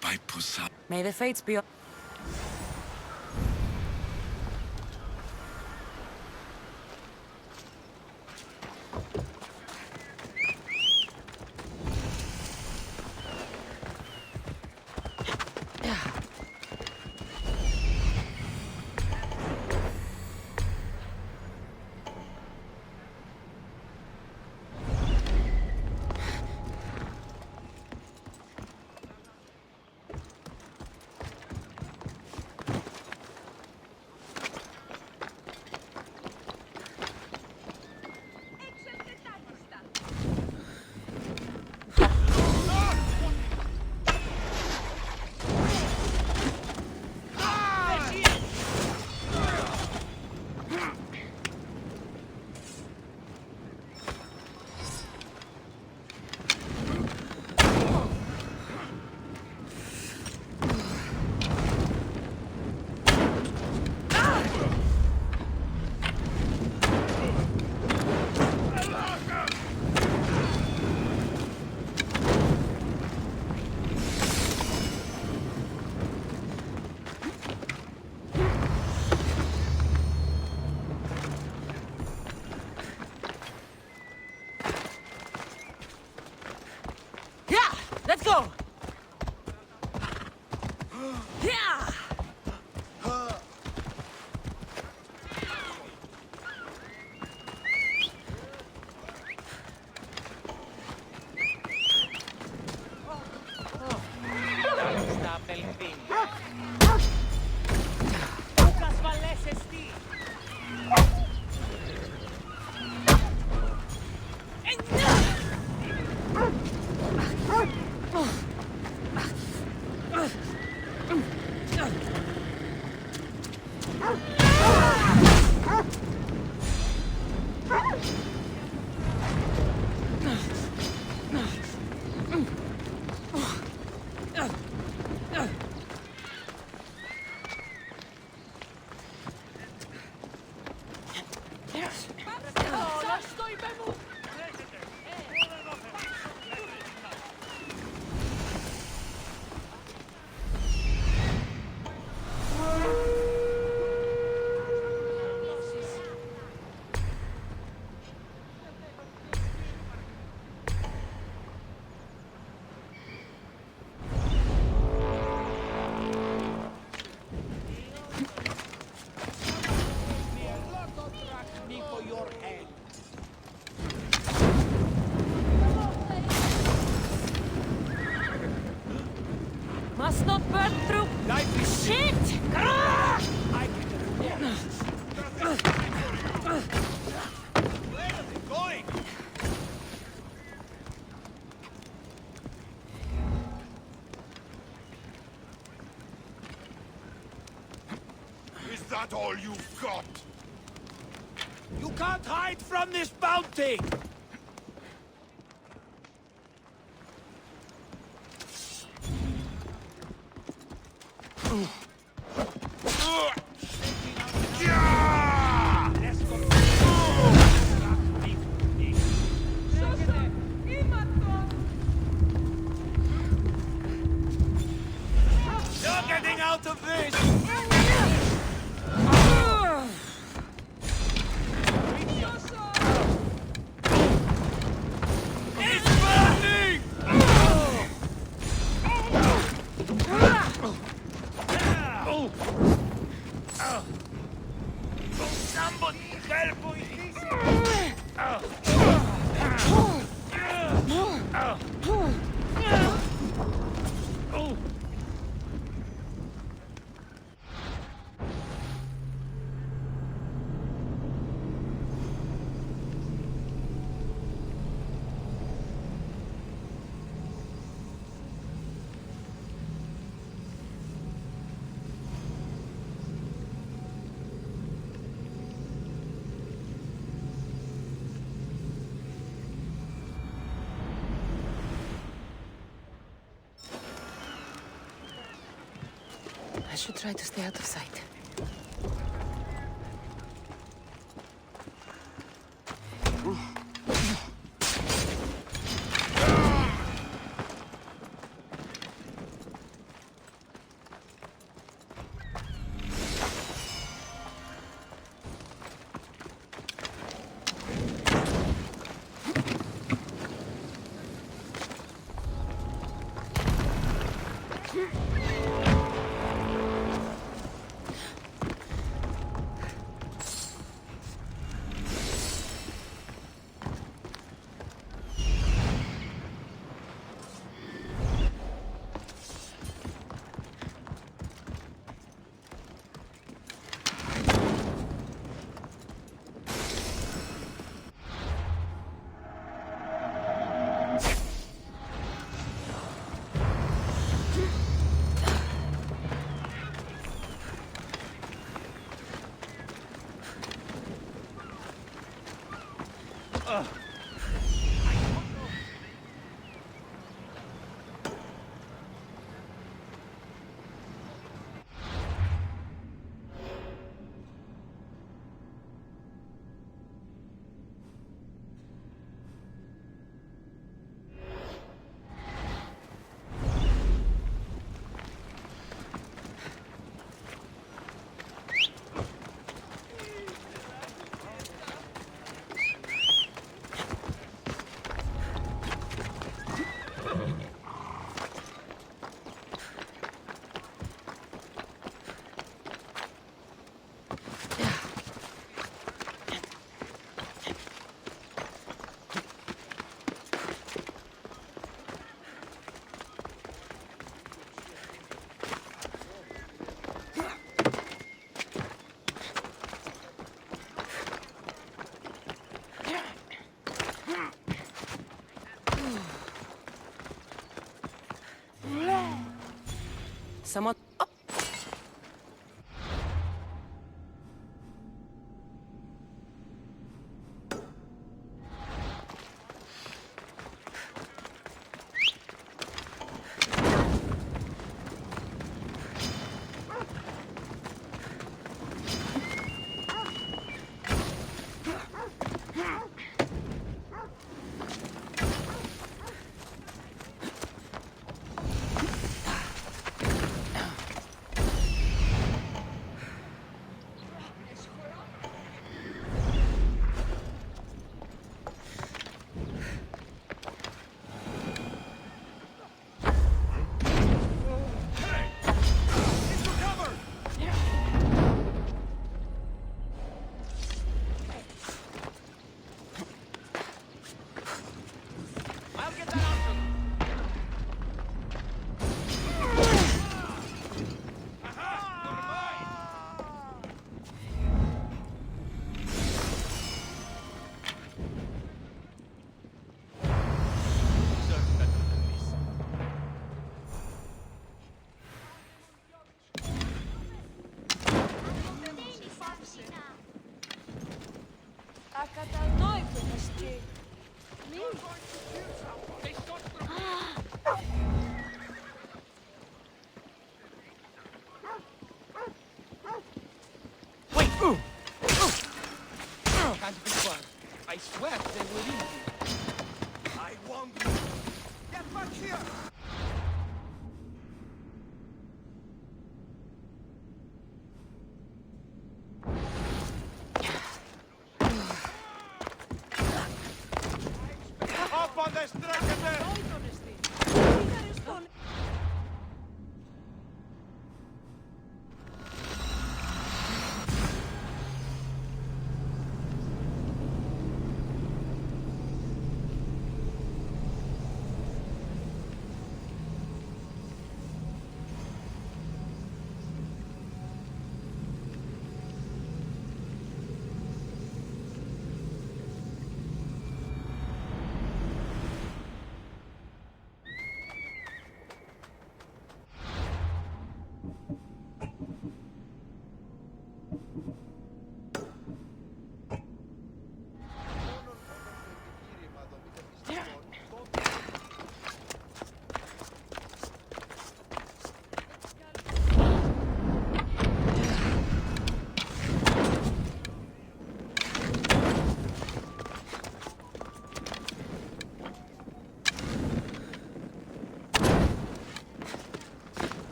By Pusa. May the fates be... Must not burn through. Shit! Is that all you've got? You can't hide from this bounty! You're getting out of this! It's burning! Somebody help I should try to stay out of sight. Someone... Oh. Can't be fun. I swear they will eat you. I won't. Get back here! Up on the structure!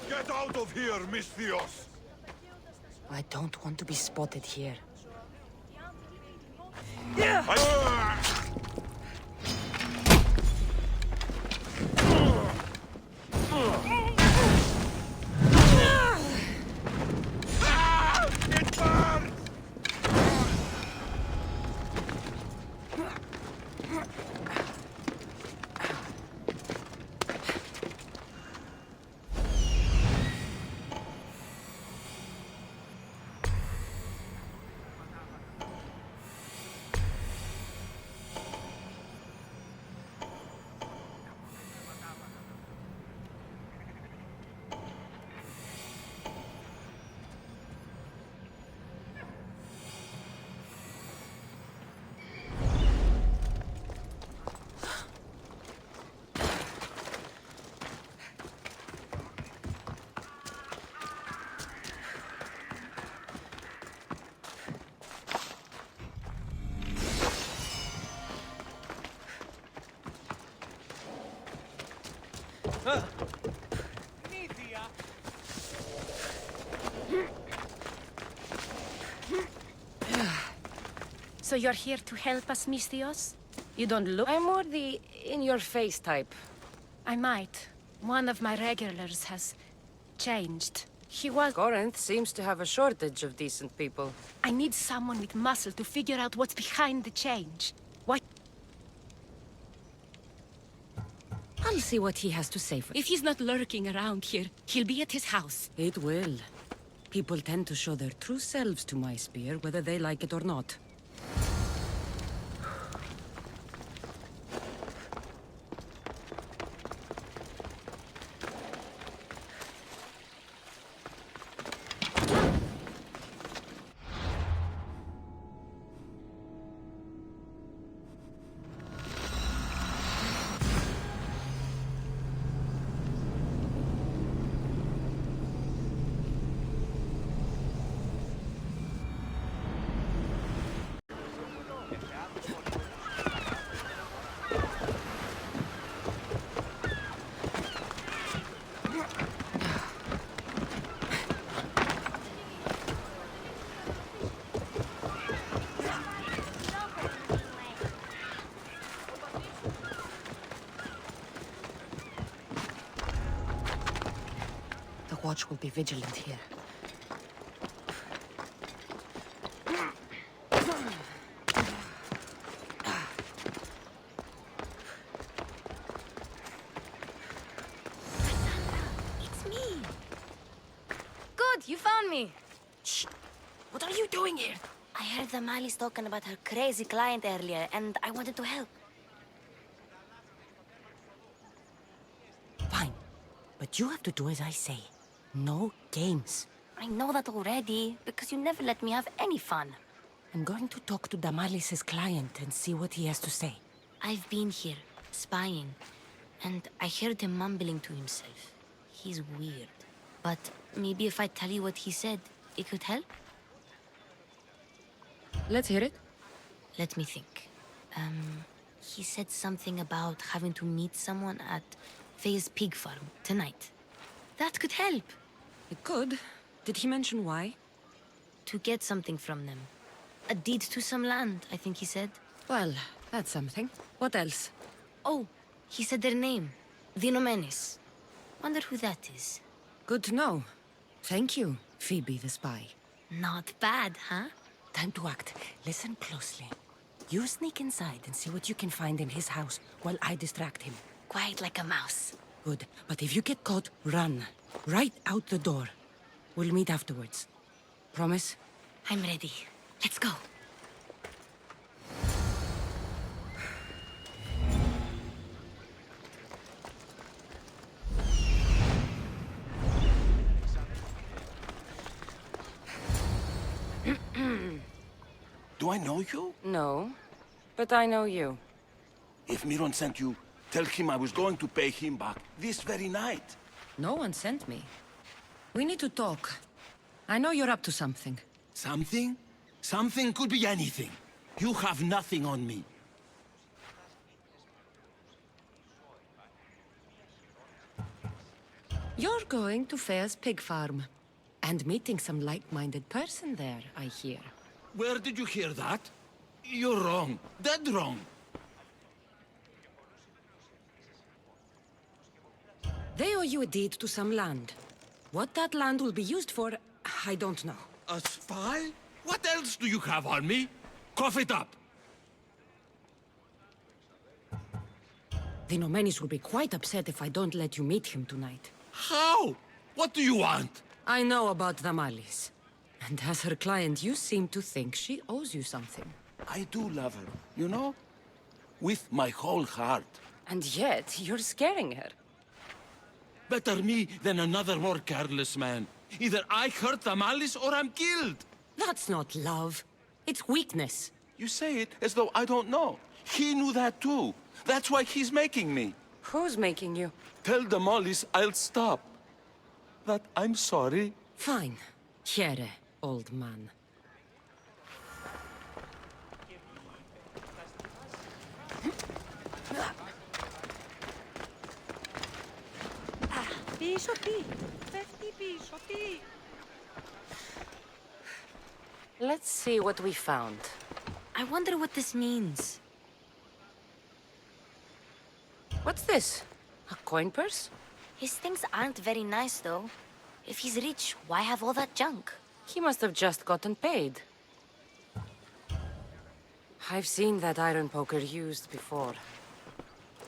Get out of here, Misthios! I don't want to be spotted here. It burns! So you're here to help us, Misthios? You don't look... I'm more the in-your-face type. I might. One of my regulars has changed. He was... Corinth seems to have a shortage of decent people. I need someone with muscle to figure out what's behind the change. What... I'll see what he has to say for... If he's not lurking around here, he'll be at his house. It will. People tend to show their true selves to my spear, whether they like it or not. The watch will be vigilant here. It's me. Good, you found me. Shh! What are you doing here? I heard the Mali's talking about her crazy client earlier, and I wanted to help. Fine. But you have to do as I say. No games. I know that already, because you never let me have any fun. I'm going to talk to Damalis's client and see what he has to say. I've been here, spying, and I heard him mumbling to himself. He's weird. But maybe if I tell you what he said, it could help? Let's hear it. Let me think. He said something about having to meet someone at Faye's pig farm tonight. That could help. It could. Did he mention why? To get something from them. A deed to some land, I think he said. Well, that's something. What else? Oh, he said their name. The Nomenis. Wonder who that is. Good to know. Thank you, Phoebe the spy. Not bad, huh? Time to act. Listen closely. You sneak inside and see what you can find in his house while I distract him. Quiet like a mouse. Good. But if you get caught, run. Right out the door. We'll meet afterwards. Promise? I'm ready. Let's go. Do I know you? No, but I know you. If Miron sent you, tell him I was going to pay him back this very night. No one sent me. We need to talk. I know you're up to something. Something? Something could be anything. You have nothing on me. You're going to Faye's pig farm. And meeting some like-minded person there, I hear. Where did you hear that? You're wrong. Dead wrong. They owe you a deed to some land. What that land will be used for, I don't know. A spy? What else do you have on me? Cough it up. The Nomenis will be quite upset if I don't let you meet him tonight. How? What do you want? I know about Damalis. And as her client, you seem to think she owes you something. I do love her, you know? With my whole heart. And yet, you're scaring her. Better me than another more careless man. Either I hurt Damalis or I'm killed. That's not love. It's weakness. You say it as though I don't know. He knew that too. That's why he's making me. Who's making you? Tell Damalis I'll stop. That I'm sorry. Fine. Here, old man. Πίσω τι, πέφτει πίσω τι. Let's see what we found. I wonder what this means. What's this? A coin purse? His things aren't very nice, though. If he's rich, why have all that junk? He must have just gotten paid. I've seen that iron poker used before.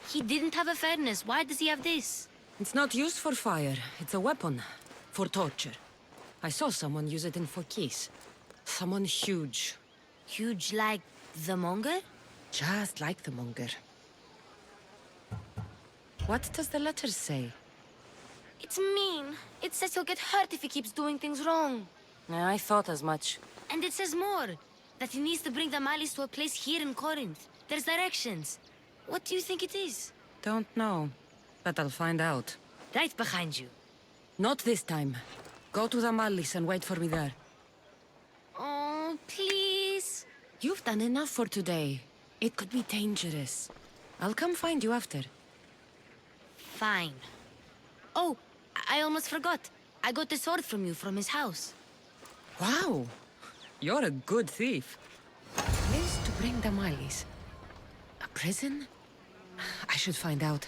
He didn't have a furnace. Why does he have this? It's not used for fire. It's a weapon. For torture. I saw someone use it in Phokis. Someone huge. Huge like the Monger? Just like the Monger. What does the letter say? It's mean. It says he'll get hurt if he keeps doing things wrong. I thought as much. And it says more. That he needs to bring the Malis to a place here in Corinth. There's directions. What do you think it is? Don't know. But I'll find out. Right behind you. Not this time. Go to the Malis and wait for me there. Oh, please. You've done enough for today. It could be dangerous. I'll come find you after. Fine. Oh, I almost forgot. I got the sword from you from his house. Wow. You're a good thief. Place to bring the Malis. A prison? I should find out.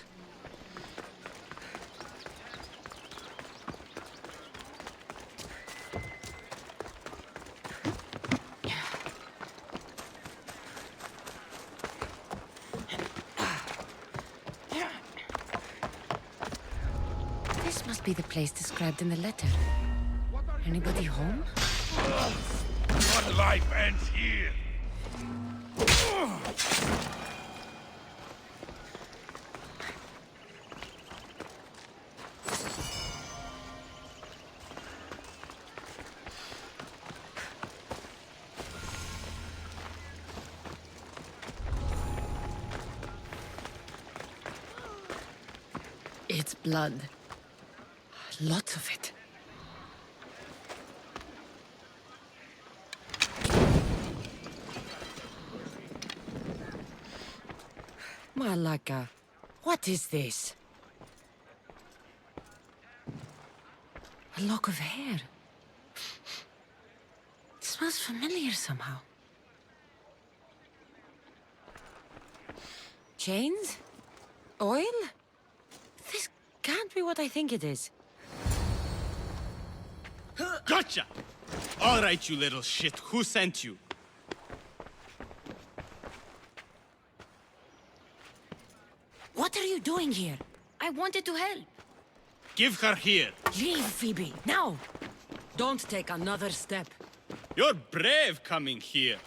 This must be the place described in the letter. Anybody home? One life ends here. It's blood. Lots of it. Malaka, what is this? A lock of hair. It smells familiar somehow. Chains? Oil? This can't be what I think it is. Gotcha! All right, you little shit. Who sent you? What are you doing here? I wanted to help. Give her here. Leave, Phoebe, now! Don't take another step. You're brave coming here.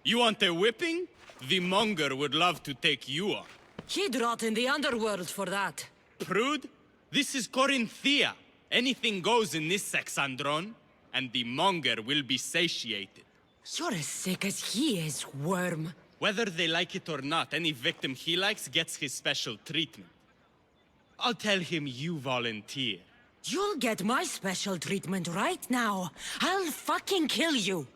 You want a whipping? The monger would love to take you on. He'd rot in the underworld for that. Prude, this is Corinthia. Anything goes in this Sexandron, and the monger will be satiated. You're as sick as he is, worm. Whether they like it or not, any victim he likes gets his special treatment. I'll tell him you volunteer. You'll get my special treatment right now. I'll fucking kill you.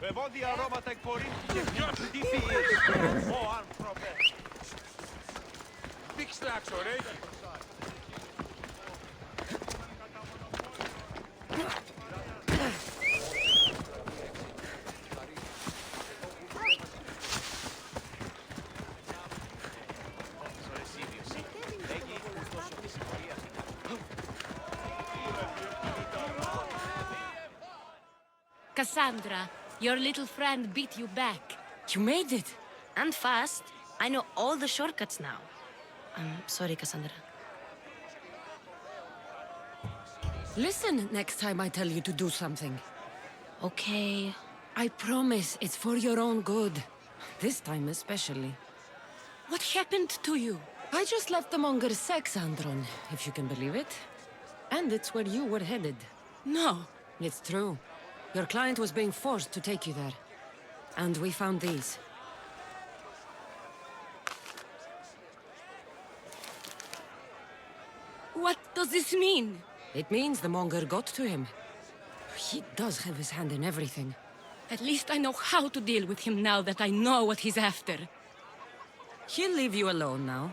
Βεβόδια αρώματα εκπορεί και διώξτε τι φύγες. Ο άνθρωπε. Big slacks, ωραία. Cassandra, your little friend beat you back. You made it. And fast. I know all the shortcuts now. I'm sorry, Cassandra. Listen next time I tell you to do something. Okay. I promise it's for your own good. This time especially. What happened to you? I just left the monger's Sexandron, if you can believe it. And it's where you were headed. No. It's true. Your client was being forced to take you there. And we found these. What does this mean? It means the monger got to him. He does have his hand in everything. At least I know how to deal with him now that I know what he's after. He'll leave you alone now.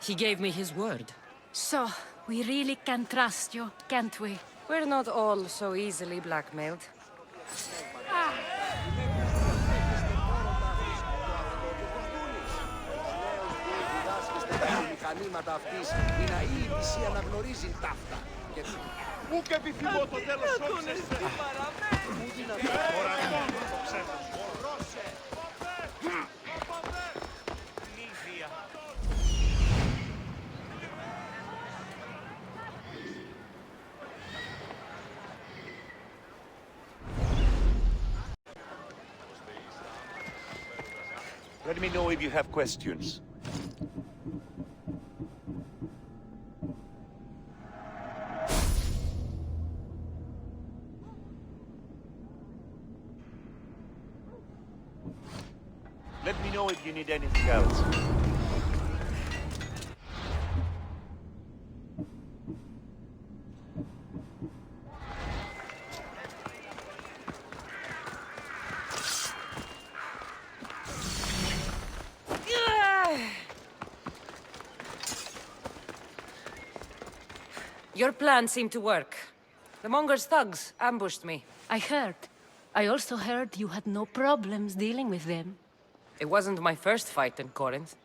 He gave me his word. So, we really can trust you, can't we? We're not all so easily blackmailed. Μηχανήματα αυτής είναι η είδηση αναγνωρίζει ταύτα. Πού και επιθυμώ το τέλος όψες. Πού δυνατόν. Τώρα λοιπόν το ψεύδος. Ρώσε. Νύχια. Let me know if you have questions. Let me know if you need anything else. Your plan seemed to work. The monger's thugs ambushed me. I heard. I also heard you had no problems dealing with them. It wasn't my first fight in Corinth.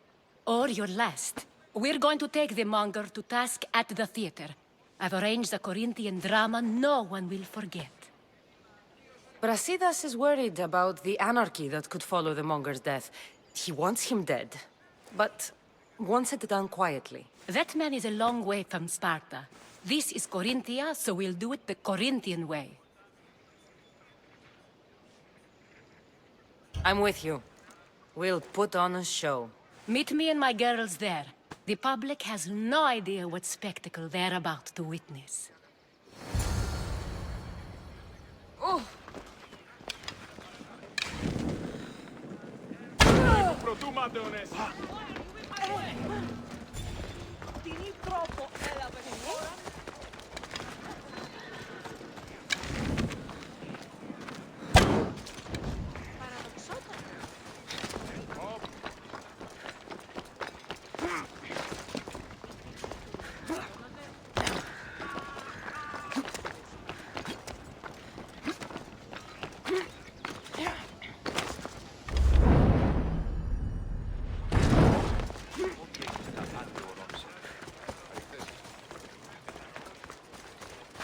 Or your last. We're going to take the monger to task at the theater. I've arranged a Corinthian drama no one will forget. Brasidas is worried about the anarchy that could follow the monger's death. He wants him dead, but wants it done quietly. That man is a long way from Sparta. This is Corinthia, so we'll do it the Corinthian way. I'm with you. We'll put on a show. Meet me and my girls there. The public has no idea what spectacle they're about to witness. Oh!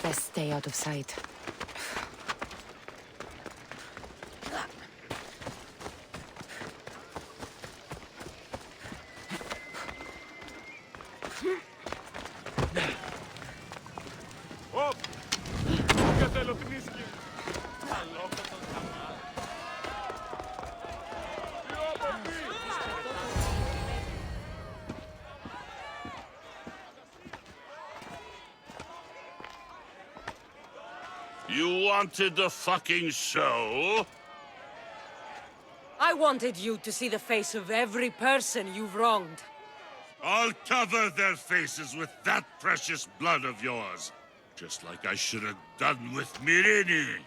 Best stay out of sight. You wanted the fucking show? I wanted you to see the face of every person you've wronged. I'll cover their faces with that precious blood of yours. Just like I should have done with Myrini.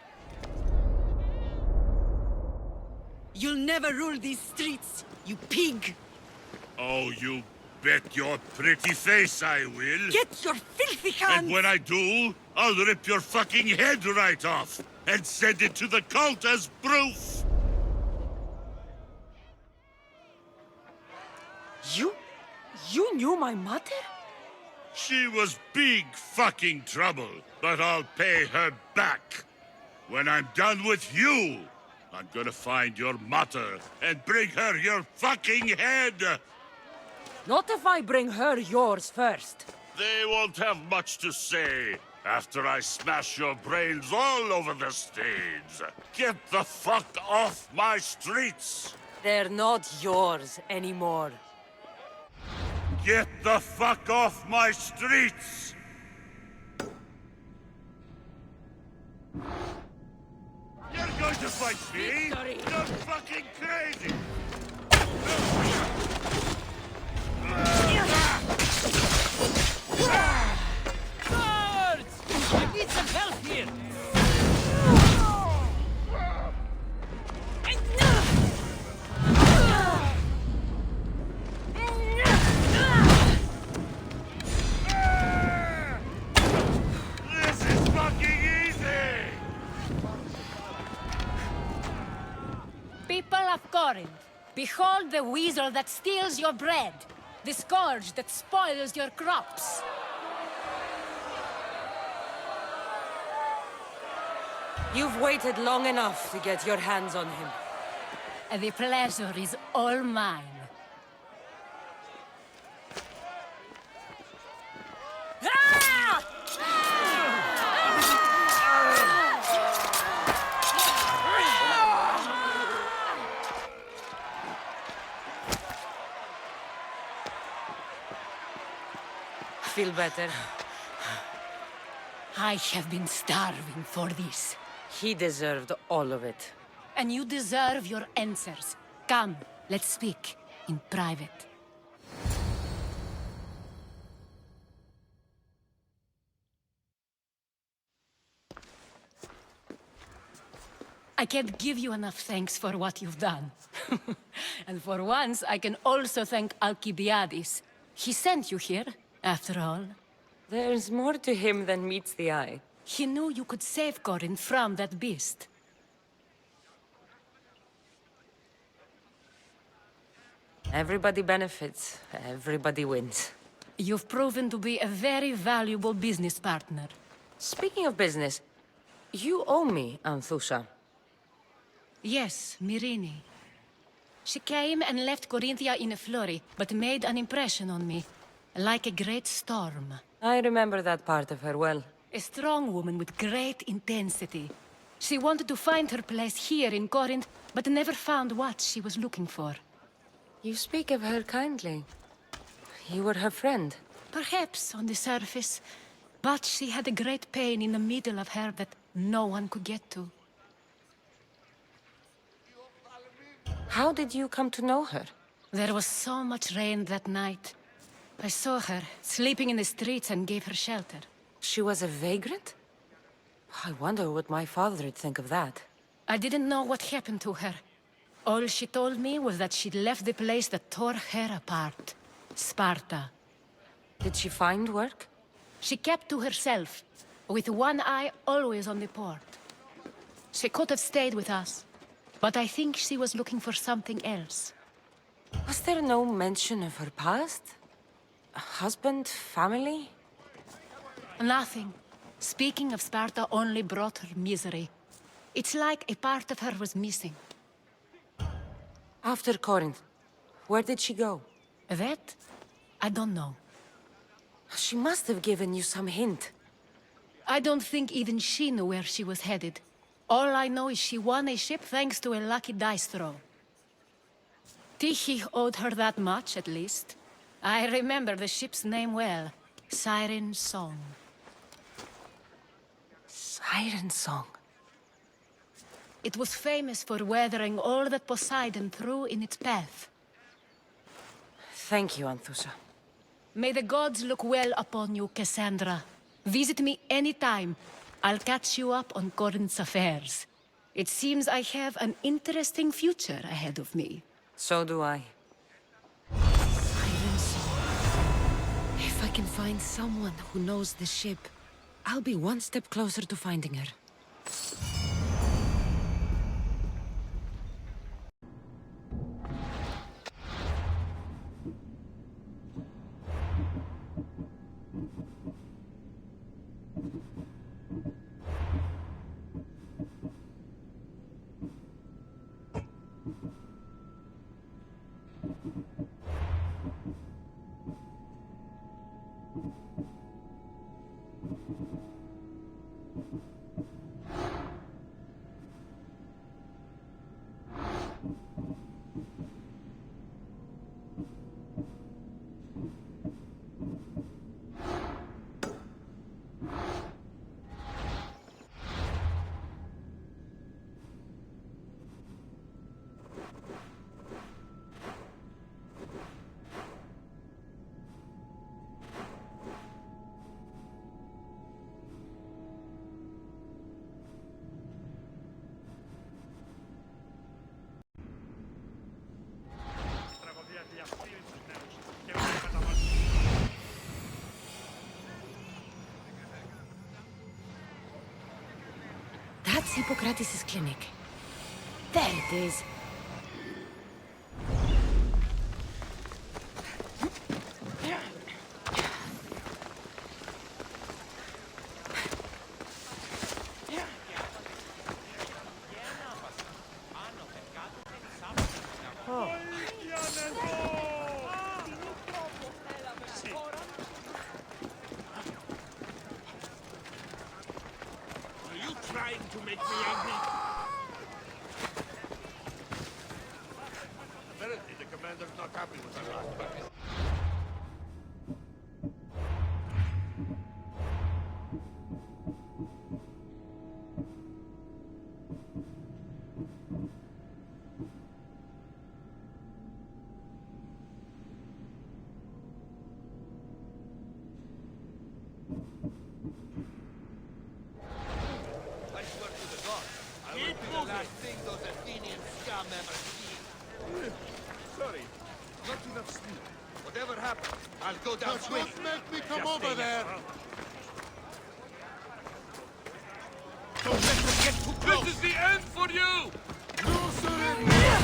You'll never rule these streets, you pig! Oh, you bet your pretty face I will. Get your filthy hands! And when I do, I'll rip your fucking head right off and send it to the cult as proof. You knew my mother? She was big fucking trouble, but I'll pay her back. When I'm done with you, I'm gonna find your mother and bring her your fucking head. Not if I bring her yours first. They won't have much to say after I smash your brains all over the stage. Get the fuck off my streets! They're not yours anymore. Get the fuck off my streets! You're going to fight me? Victory. You're fucking crazy! Guards! I need some help here! This is fucking easy! People of Corinth, behold the weasel that steals your bread, the scourge that spoils your crops. You've waited long enough to get your hands on him. And the pleasure is all mine. Feel better? I have been starving for this. He deserved all of it. And you deserve your answers. Come, let's speak in private. I can't give you enough thanks for what you've done. And for once, I can also thank Alcibiades. He sent you here, after all. There's more to him than meets the eye. He knew you could save Corinth from that beast. Everybody benefits, everybody wins. You've proven to be a very valuable business partner. Speaking of business, you owe me, Anthusha. Yes, Myrrine. She came and left Corinthia in a flurry, but made an impression on me. Like a great storm. I remember that part of her well. A strong woman with great intensity. She wanted to find her place here in Corinth, but never found what she was looking for. You speak of her kindly. You were her friend. Perhaps on the surface, but she had a great pain in the middle of her that no one could get to. How did you come to know her? There was so much rain that night. I saw her, sleeping in the streets, and gave her shelter. She was a vagrant? I wonder what my father'd think of that. I didn't know what happened to her. All she told me was that she'd left the place that tore her apart. Sparta. Did she find work? She kept to herself, with one eye always on the port. She could have stayed with us, but I think she was looking for something else. Was there no mention of her past? A husband, family? Nothing. Speaking of Sparta only brought her misery. It's like a part of her was missing. After Corinth, where did she go? That? I don't know. She must have given you some hint. I don't think even she knew where she was headed. All I know is she won a ship thanks to a lucky dice throw. Tyche owed her that much, at least. I remember the ship's name well. Siren Song. Siren Song. It was famous for weathering all that Poseidon threw in its path. Thank you, Anthusha. May the gods look well upon you, Cassandra. Visit me anytime. I'll catch you up on Corinth's affairs. It seems I have an interesting future ahead of me. So do I. Siren Song. If I can find someone who knows the ship, I'll be one step closer to finding her. That's Hippocrates' clinic. There it is. To make me angry. Apparently, the commander's not happy with our last practice. Sorry, not enough sleep. Whatever happened, I'll go down swinging. Don't make me come Just over stay there. here. Don't let them get too close. This is the end for you! No surrender!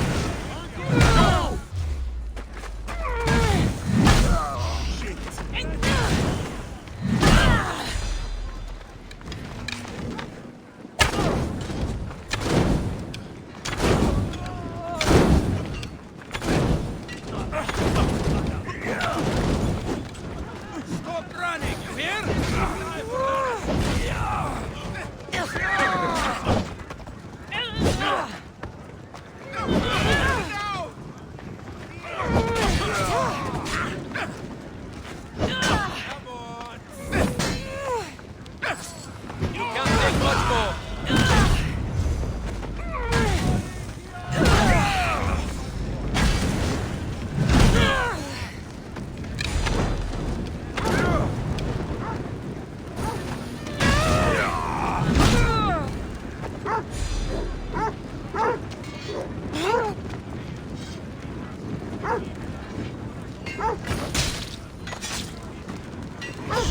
No!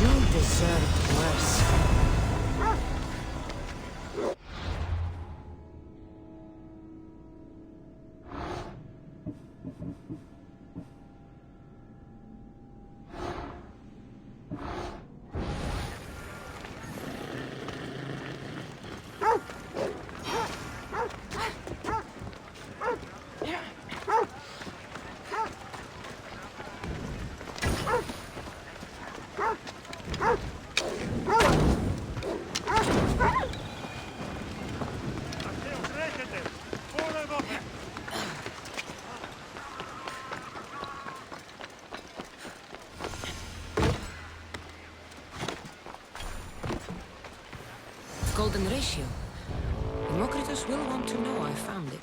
You deserved worse. Golden ratio. Democritus will want to know I found it.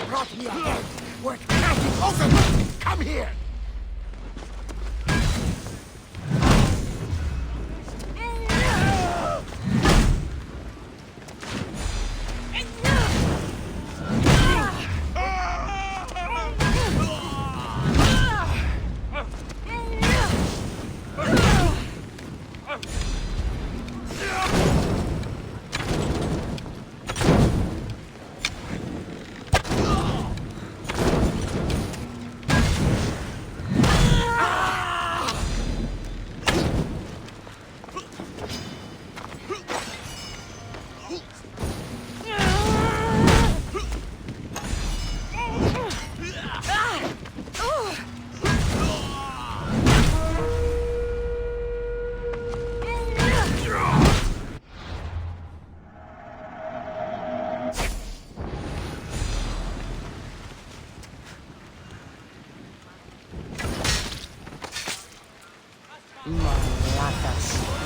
Brought me again. We're cracking open. Come here. Malakas.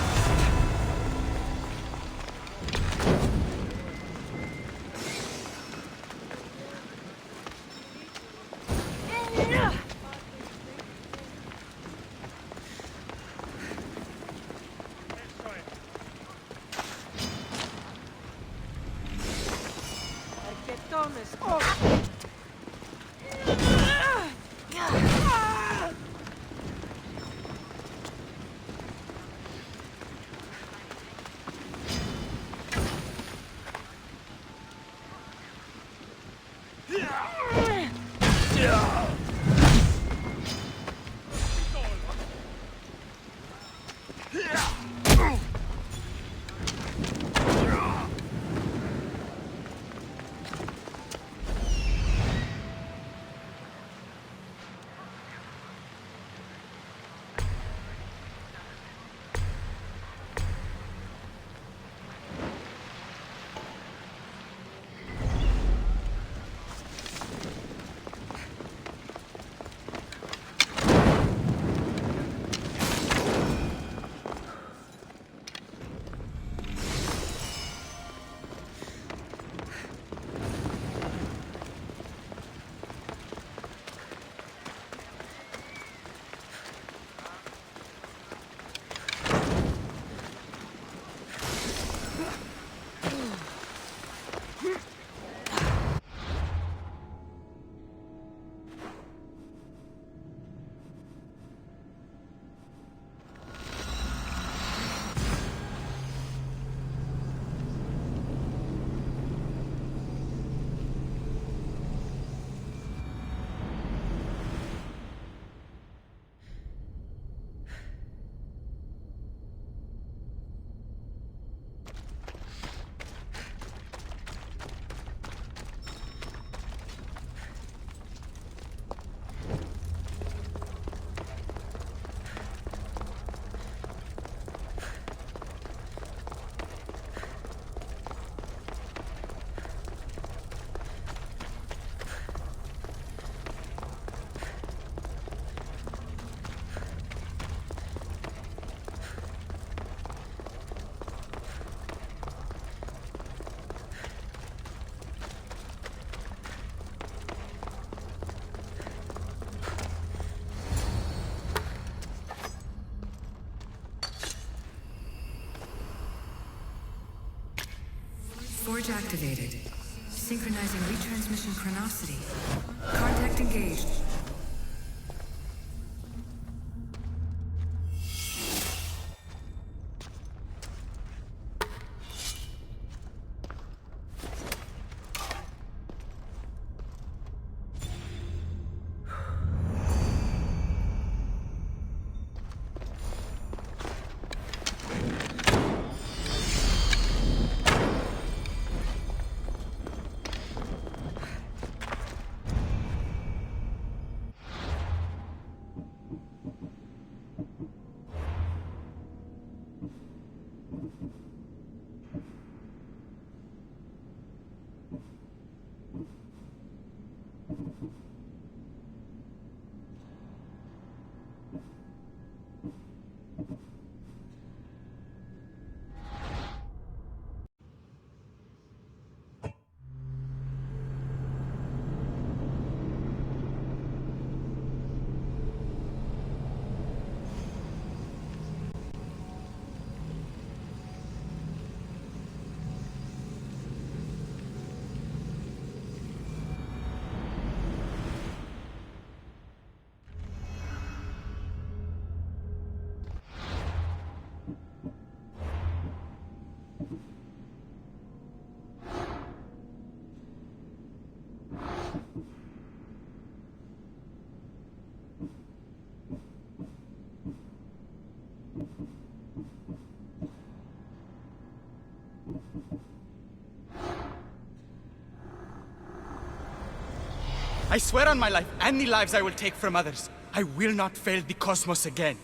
Forge activated. Synchronizing retransmission chronicity. Contact engaged. I swear on my life and the lives I will take from others, I will not fail the cosmos again.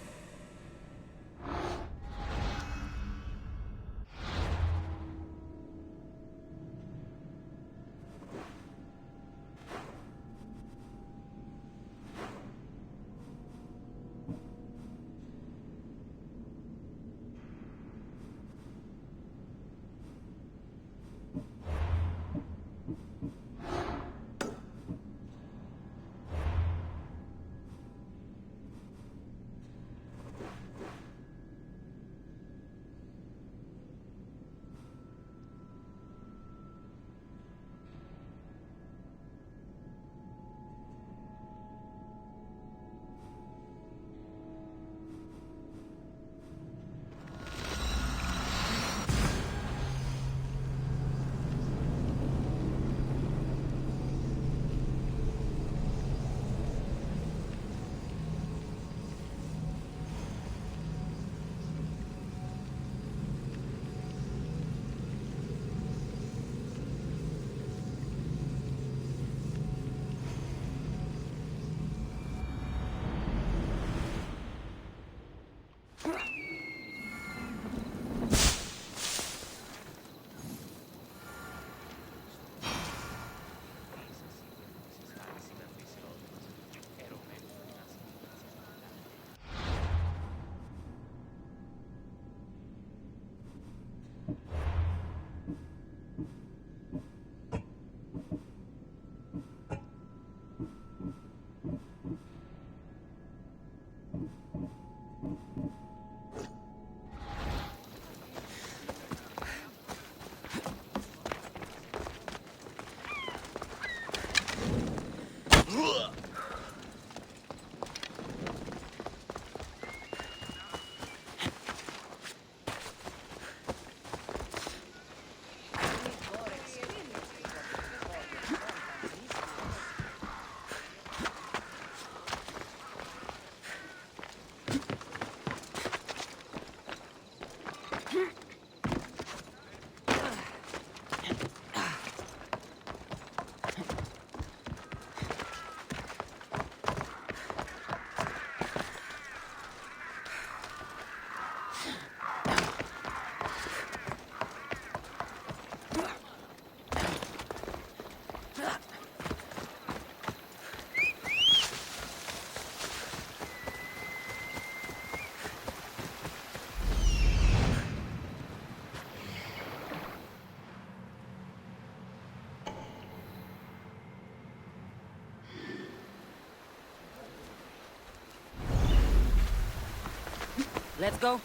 Let's go.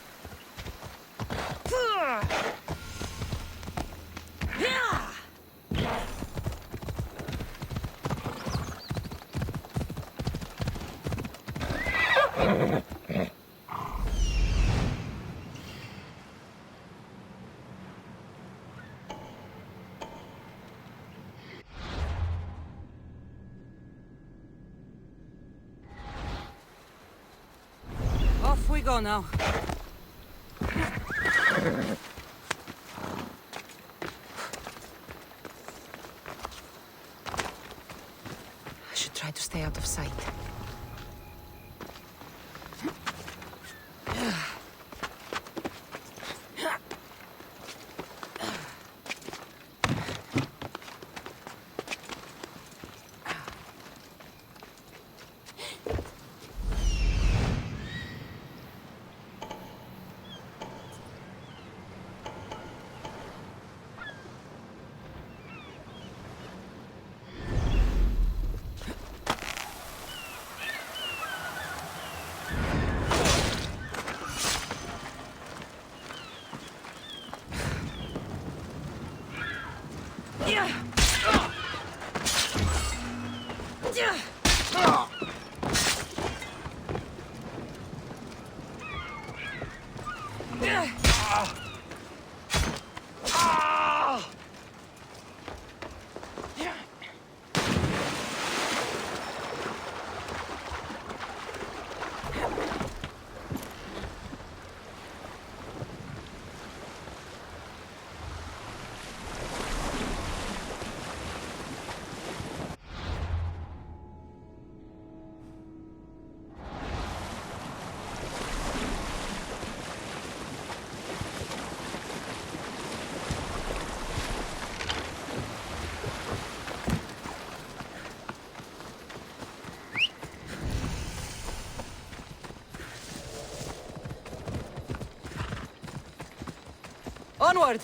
Off we go now. I should try to stay out of sight. Onward!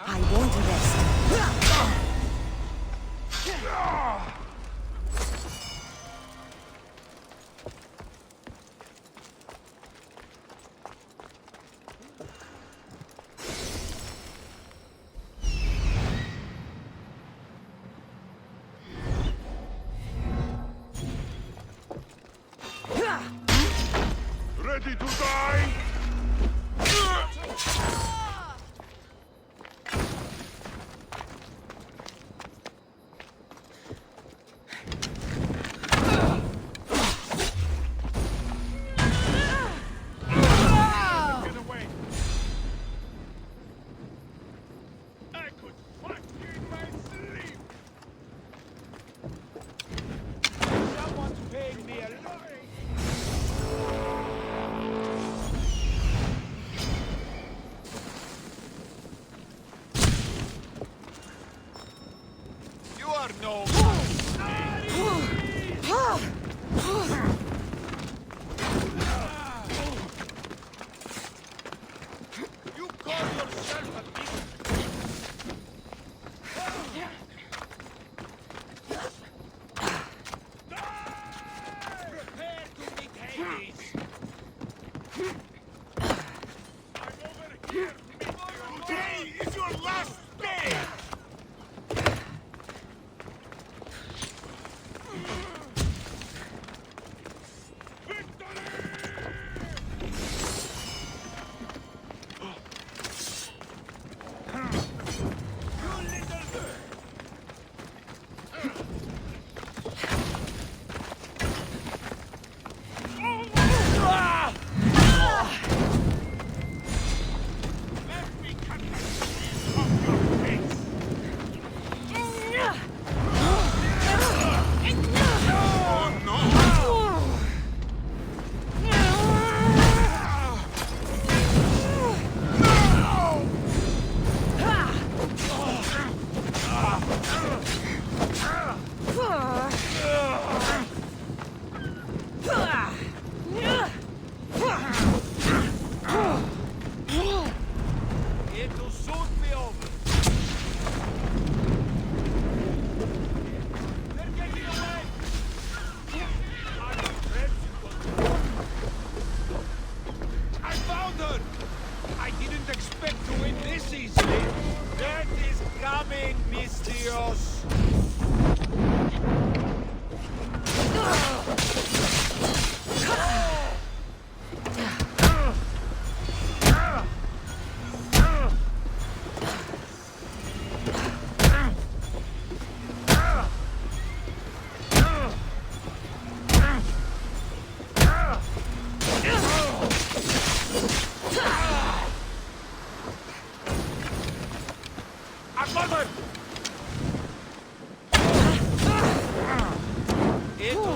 I won't rest. Ready to die? Someone's paying me a lot.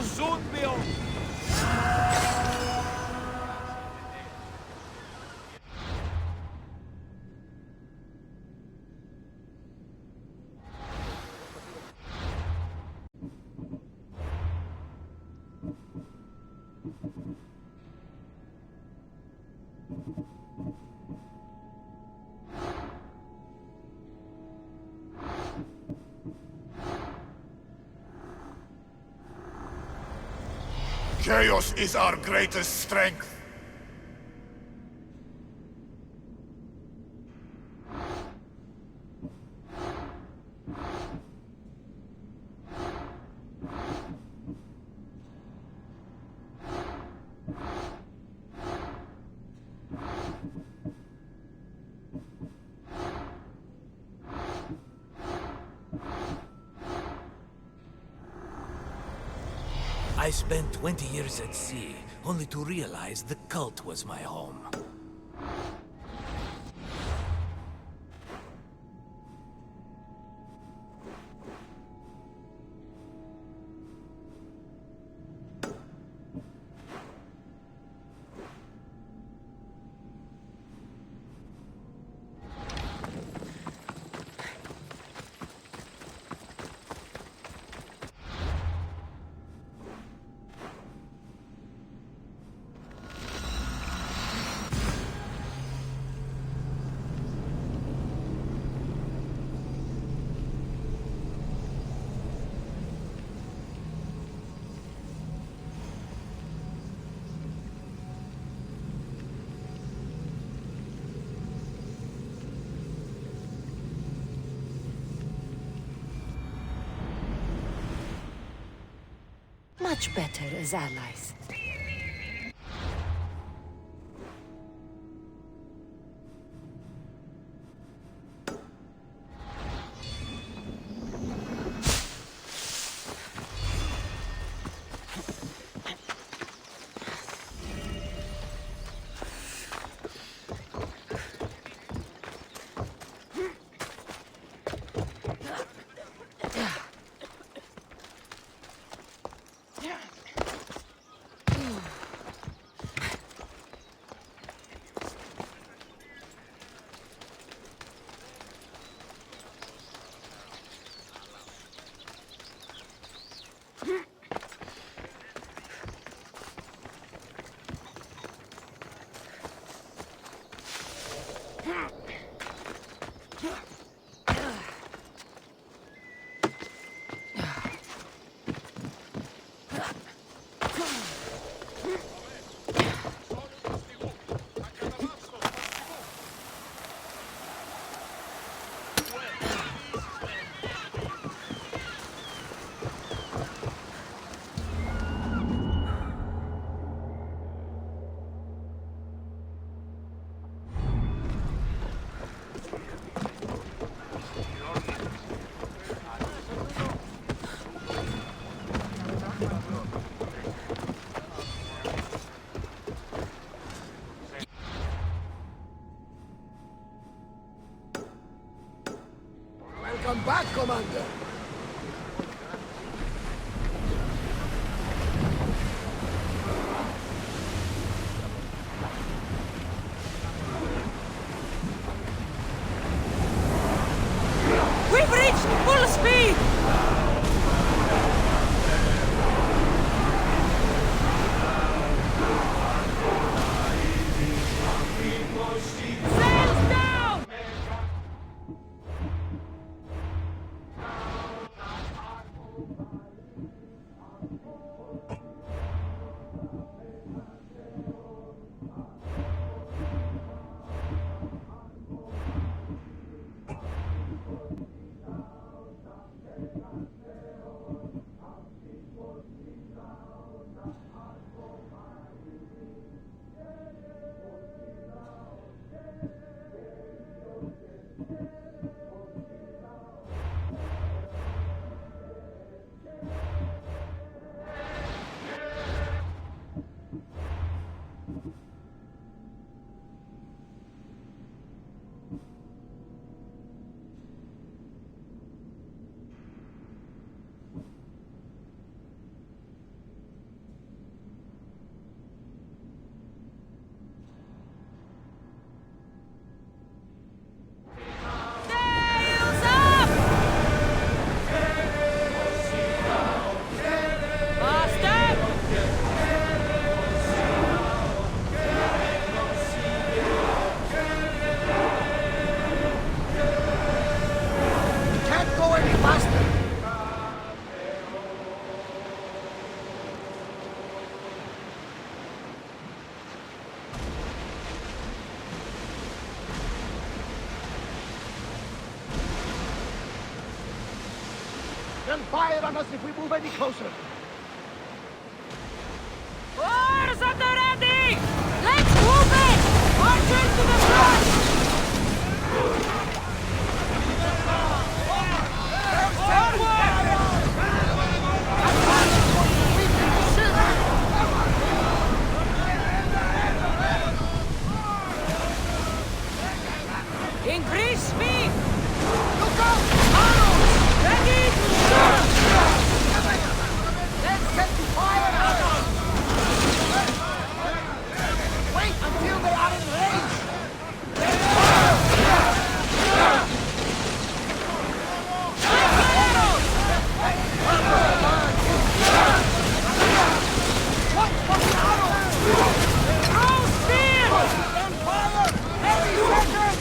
soon be over. Chaos is our greatest strength. I spent 20 years at sea, only to realize the cult was my home. Much better as allies. Welcome back, Commander! We've reached full speed! Sails down! They'll fire on us if we move any closer. Oars at the ready! Let's move it! Archers to the front! Increase speed! Look out! Arrows! Ready! Let's set to fire arrows! Wait until they are in range! Watch for the arrows! Throw spear! And fire! Every second!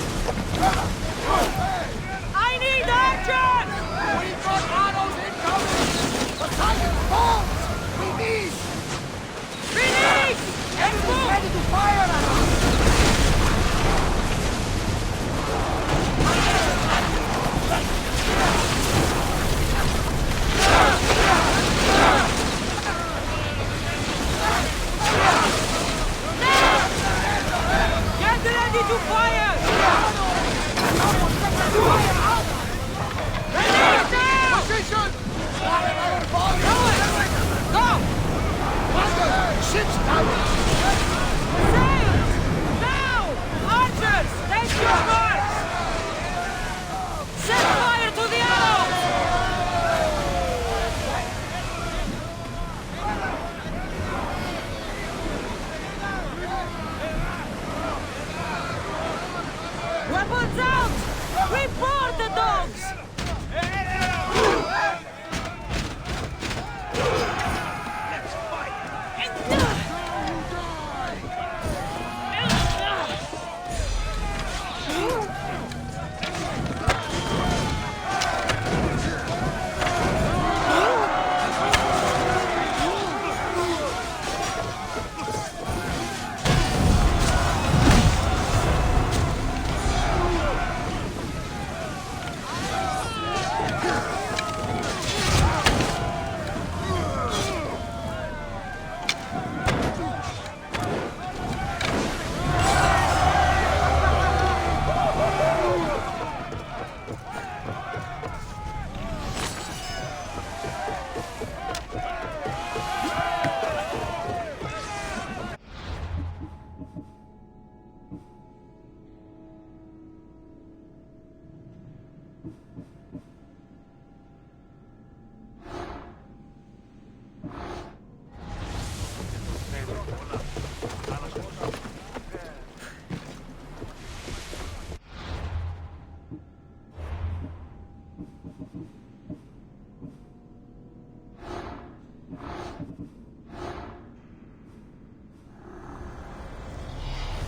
I need archers! We've got arrows incoming! The Titan falls! We need! Finish! Enemies ready to fire at us! Get ready to fire! Ready now! Position! Fire our balls! Go! Master! Ship's down! Sails! Now! Archers! Take your marks! Set fire to the arrows! Weapons out! We board the dogs!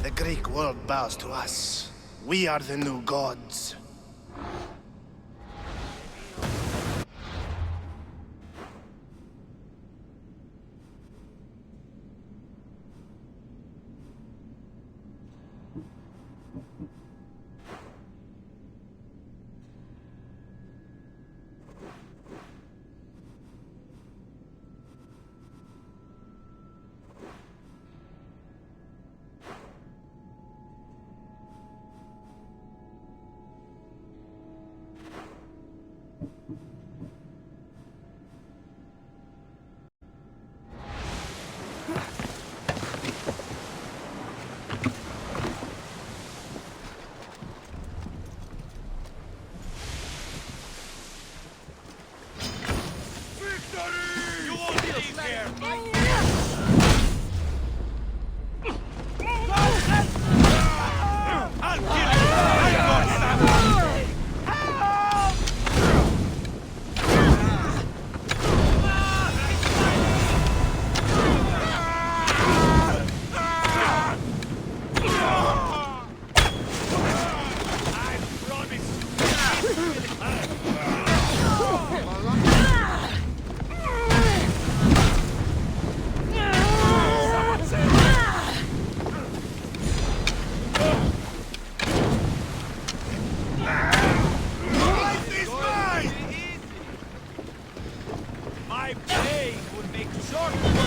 The Greek world bows to us. We are the new gods. My blade would make short work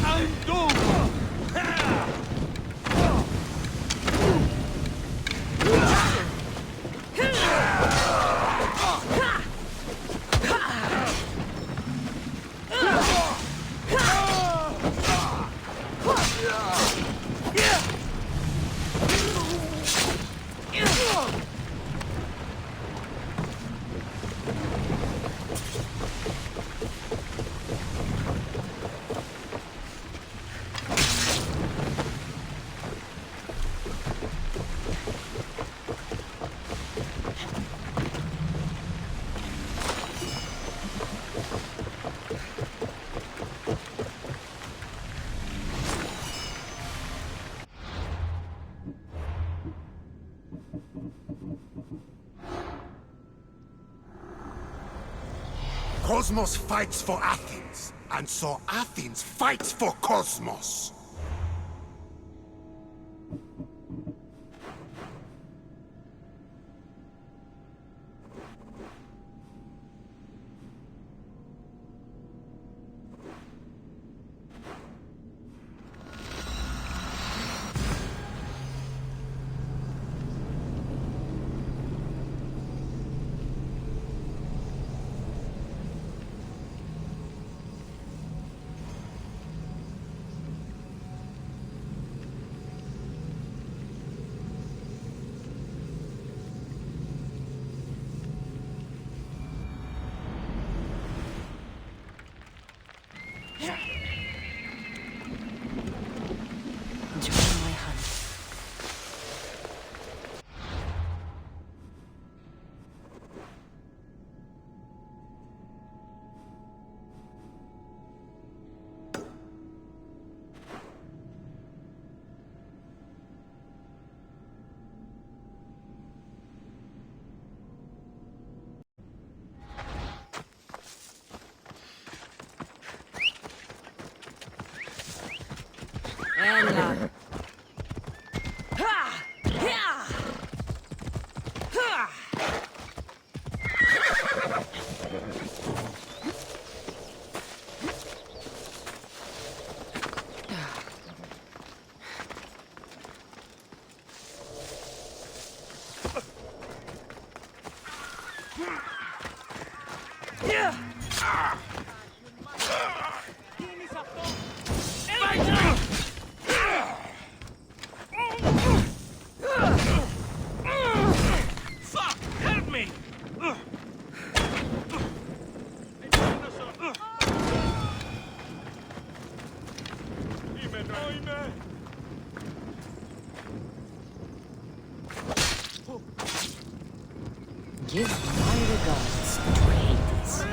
I'm doomed! Cosmos fights for Athens, and so Athens fights for Cosmos. Join my hunt. Ella. Fuck! Help me! Give my regards to Hades.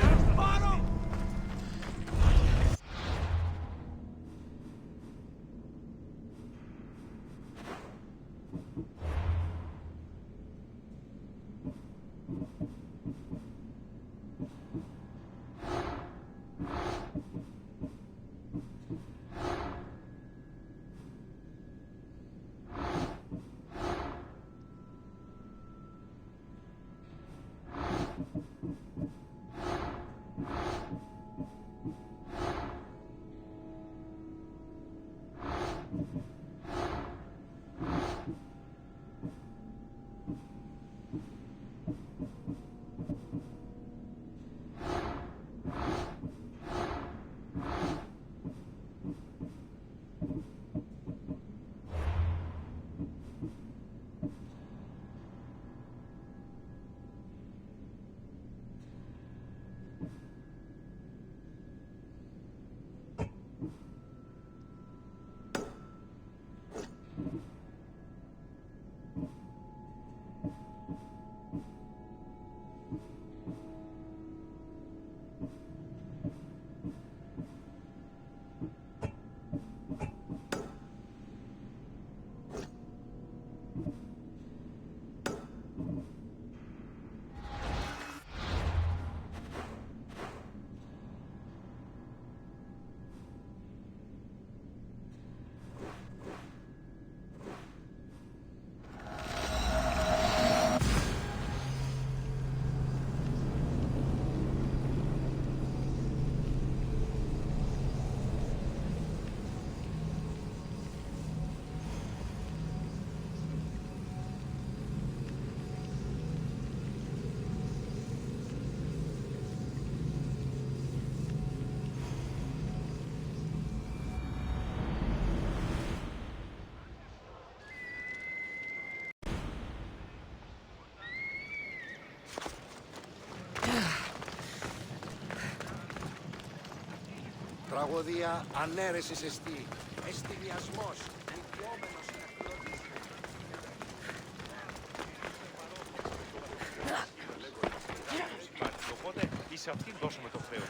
Τραγωδία ανέρεσης εστί. Εστιμιασμός. Νικιόμενος συνακτηρώτης. Οπότε, εις αυτήν δώσουμε το χρέος.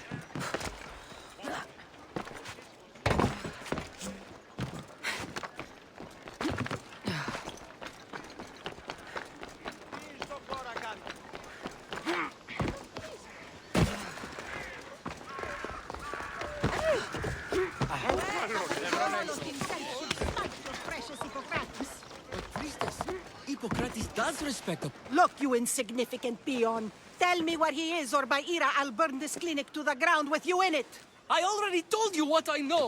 Hippocrates does respect a... Look, you insignificant peon. Tell me where he is, or by Ira, I'll burn this clinic to the ground with you in it. I already told you what I know.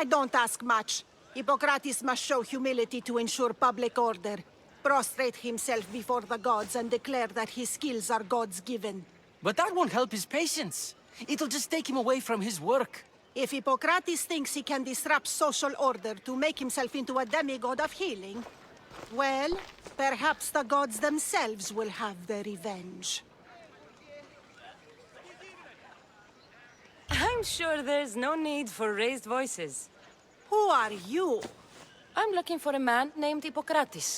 I don't ask much. Hippocrates must show humility to ensure public order. Prostrate himself before the gods and declare that his skills are gods given. But that won't help his patients. It'll just take him away from his work. If Hippocrates thinks he can disrupt social order to make himself into a demigod of healing, well, perhaps the gods themselves will have their revenge. I'm sure there's no need for raised voices. Who are you? I'm looking for a man named Hippocrates.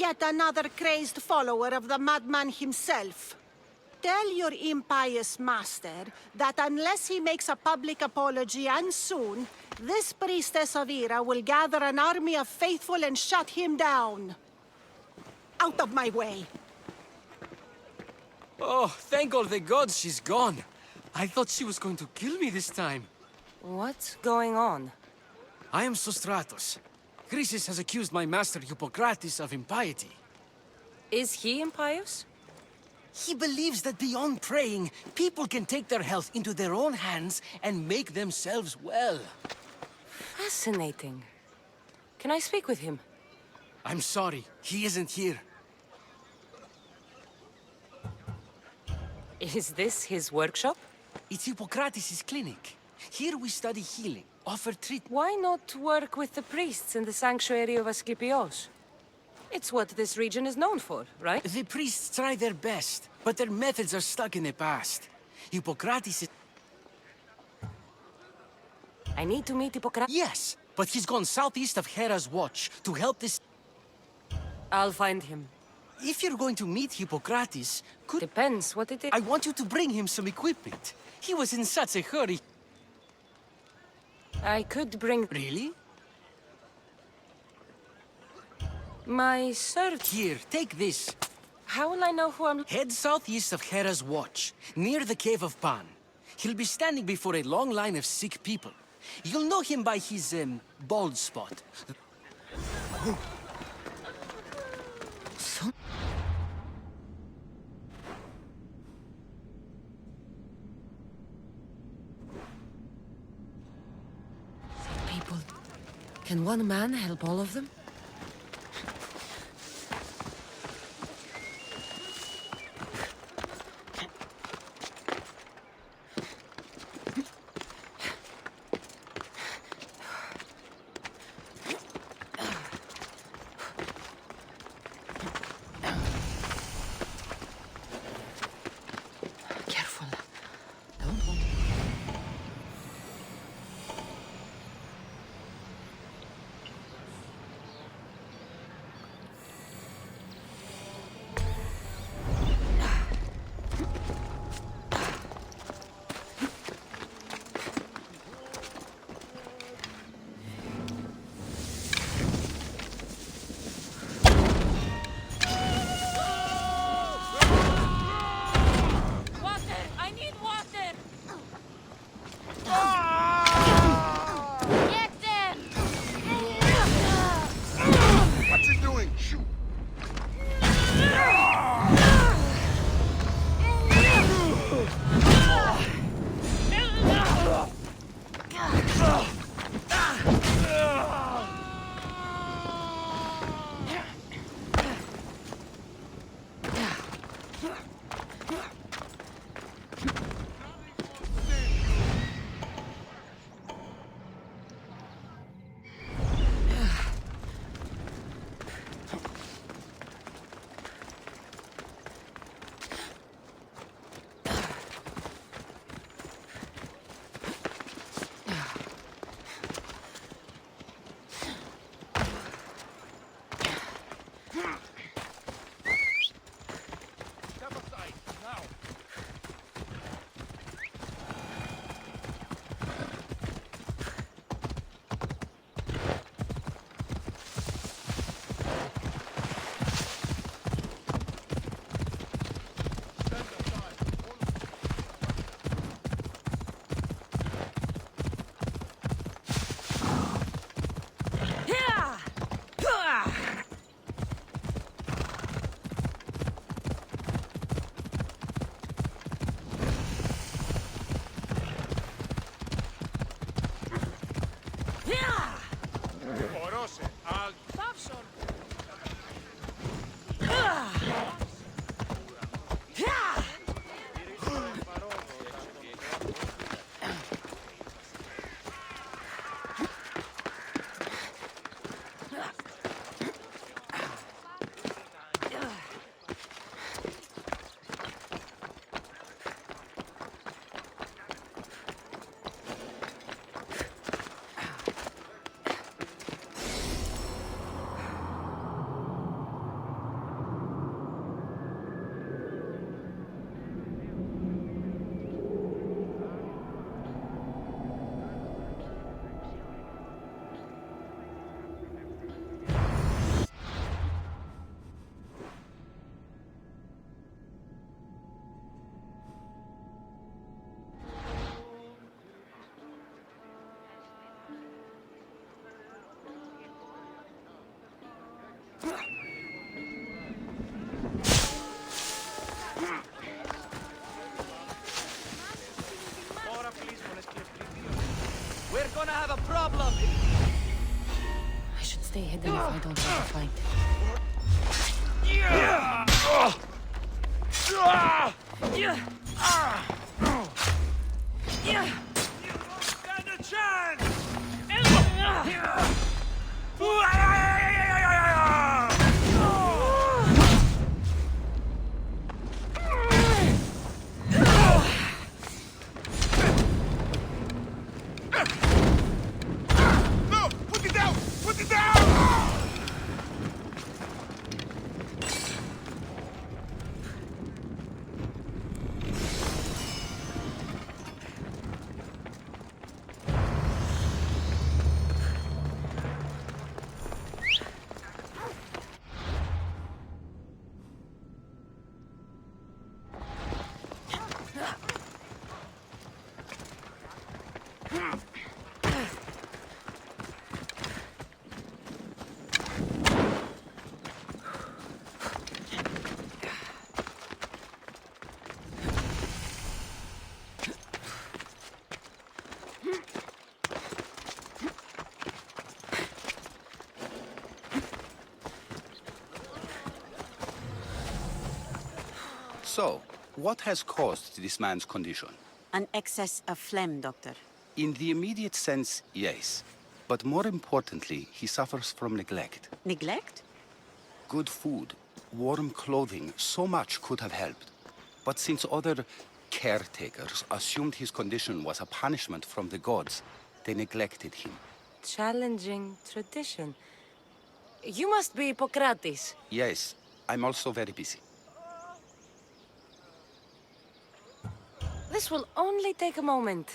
Yet another crazed follower of the madman himself. Tell your impious master that unless he makes a public apology, and soon, this priestess of Ira will gather an army of faithful and shut him down. Out of my way! Oh, thank all the gods she's gone. I thought she was going to kill me this time. What's going on? I am Sostratos. Chrysis has accused my master Hippocrates of impiety. Is he impious? He believes that beyond praying, people can take their health into their own hands and make themselves well. Fascinating. Can I speak with him? I'm sorry, he isn't here. Is this his workshop? It's Hippocrates' clinic. Here we study healing, offer treatment. Why not work with the priests in the sanctuary of Asclepios? It's what this region is known for, right? The priests try their best, but their methods are stuck in the past. Hippocrates is... I need to meet Hippocrates. Yes, but he's gone southeast of Hera's watch to help this... I'll find him. If you're going to meet Hippocrates, could... Depends what it is. I want you to bring him some equipment. He was in such a hurry. I could bring... Really? My servant... Here, take this. How will I know who I'm... Head southeast of Hera's watch, near the Cave of Pan. He'll be standing before a long line of sick people. You'll know him by his, bald spot. People. Can one man help all of them? Δώσε. Παύσον. We're gonna have a problem! I should stay hidden if I don't want to fight. Stand a chance! No! Put it down! Put it down! So, what has caused this man's condition? An excess of phlegm, Doctor. In the immediate sense, yes. But more importantly, he suffers from neglect. Neglect? Good food, warm clothing, so much could have helped. But since other caretakers assumed his condition was a punishment from the gods, they neglected him. Challenging tradition. You must be Hippocrates. Yes, I'm also very busy. This will only take a moment.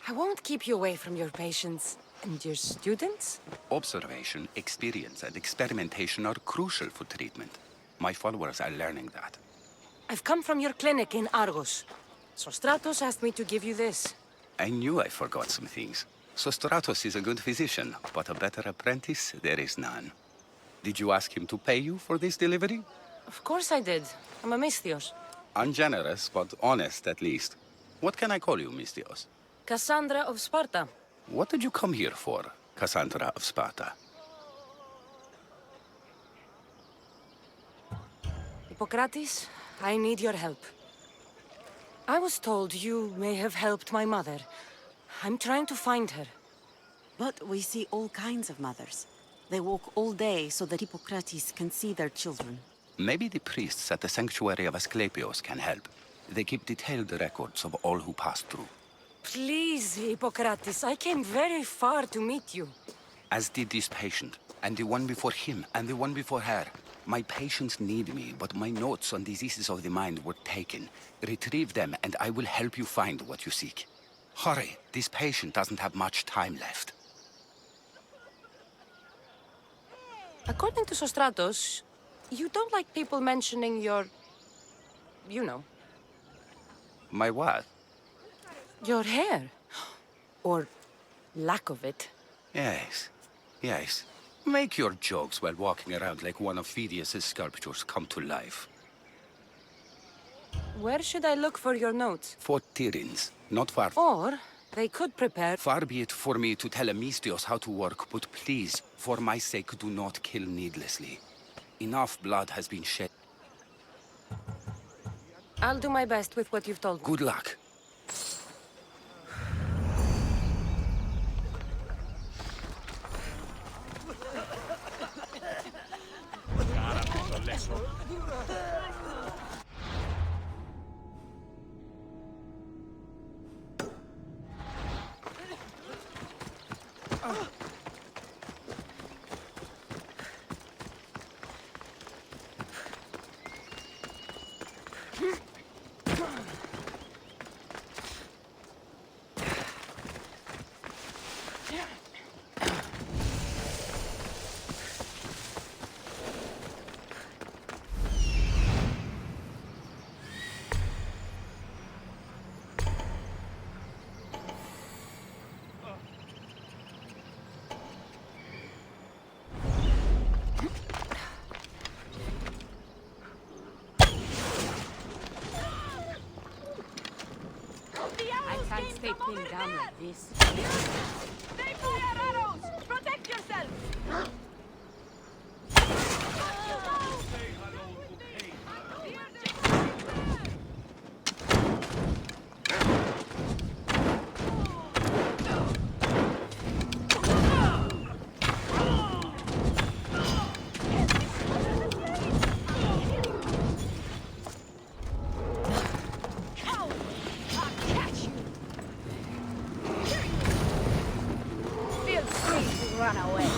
I won't keep you away from your patients. And your students? Observation, experience, and experimentation are crucial for treatment. My followers are learning that. I've come from your clinic in Argos. Sostratos asked me to give you this. I knew I forgot some things. Sostratos is a good physician, but a better apprentice there is none. Did you ask him to pay you for this delivery? Of course I did. I'm a Misthios. Ungenerous, but honest at least. What can I call you, Misthios? Cassandra of Sparta. What did you come here for, Cassandra of Sparta? Hippocrates, I need your help. I was told you may have helped my mother. I'm trying to find her. But we see all kinds of mothers. They walk all day so that Hippocrates can see their children. Maybe the priests at the sanctuary of Asclepios can help. They keep detailed records of all who passed through. Please, Hippocrates, I came very far to meet you. As did this patient, and the one before him, and the one before her. My patients need me, but my notes on diseases of the mind were taken. Retrieve them, and I will help you find what you seek. Hurry, this patient doesn't have much time left. According to Sostratos, you don't like people mentioning your... you know. My what? Your hair. Or lack of it. Yes, yes. Make your jokes while walking around like one of Phidias' sculptures come to life. Where should I look for your notes? For Tyrins, not far. Or They could prepare. Far be it for me to tell Amistios how to work, but please, for my sake, do not kill needlessly. Enough blood has been shed. I'll do my best with what you've told me. Good luck. I can't stay pinned down like this. They fire arrows! Protect yourself! Run away.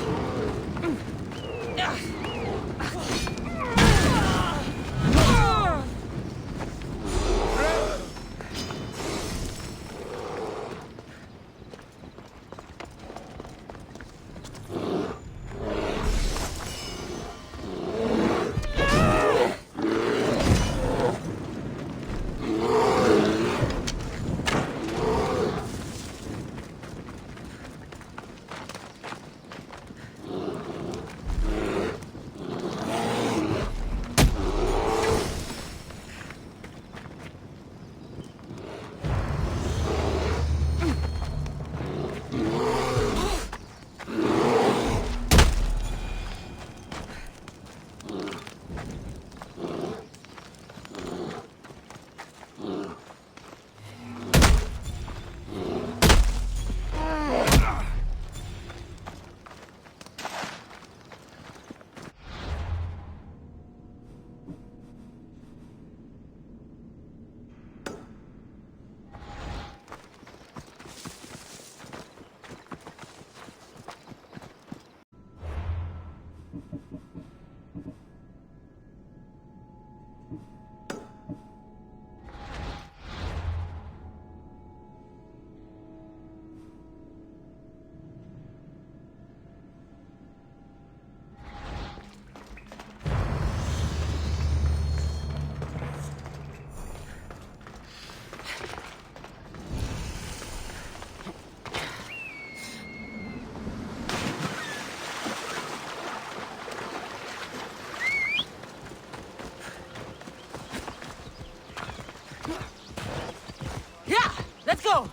Let's go!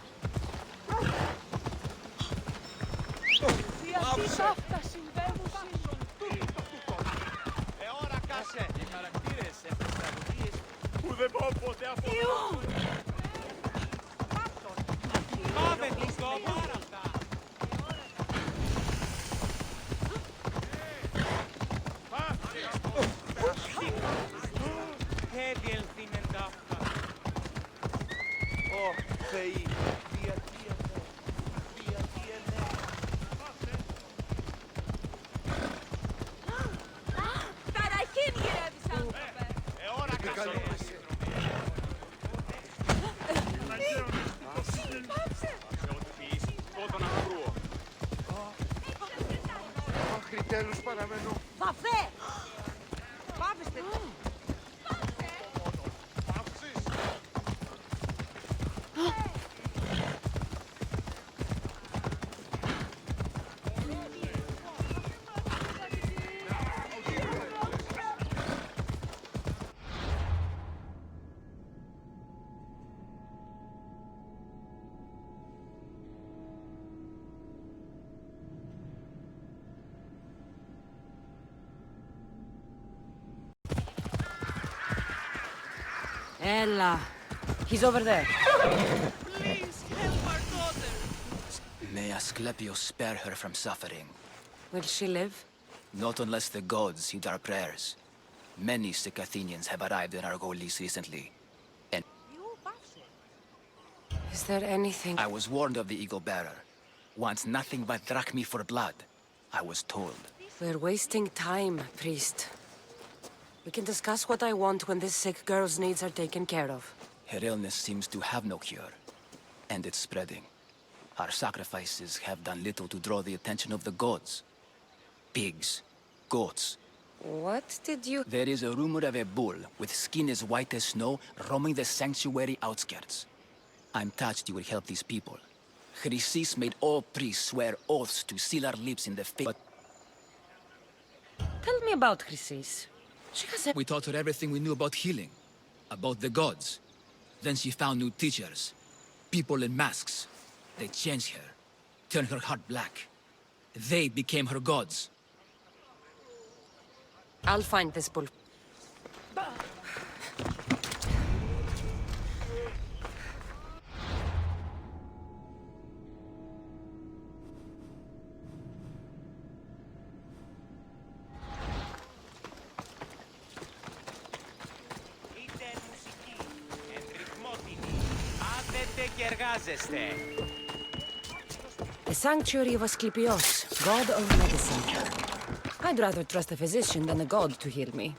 E ora case, οι χαρακτήρες σε τραγουδίες που δεν μπορώ ποτέ απολαύσω. Πάμε γλυκό, πάρα αυτά. Έδιελθήνεν ταύτα. Ω, Θεοί, διατίανε, διατίανε. Ταραχήν γυρεύεις, άνθρωπε! Ώρα κασέ. Άχρη τέλους παραμένω. Βαφέ! Πάβεστε! Ella. He's over there. Please help our daughter. May Asclepius spare her from suffering. Will she live? Not unless the gods heed our prayers. Many sick Athenians have arrived in Argolis recently. And Is there anything... I was warned of the Eagle Bearer. Wants nothing but drachmi for blood. I was told. We're wasting time, priest. We can discuss what I want when this sick girl's needs are taken care of. Her illness seems to have no cure. And it's spreading. Our sacrifices have done little to draw the attention of the gods. Pigs. Goats. What did you... There is a rumor of a bull with skin as white as snow roaming the sanctuary outskirts. I'm touched you will help these people. Chrysis made all priests swear oaths to seal our lips in the face. But Tell me about Chrysis. She has a... we taught her everything we knew about healing. About the gods. Then she found new teachers. People in masks. They changed her. Turned her heart black. They became her gods. I'll find this bull. The sanctuary of Asclepios, god of medicine. I'd rather trust a physician than a god to heal me.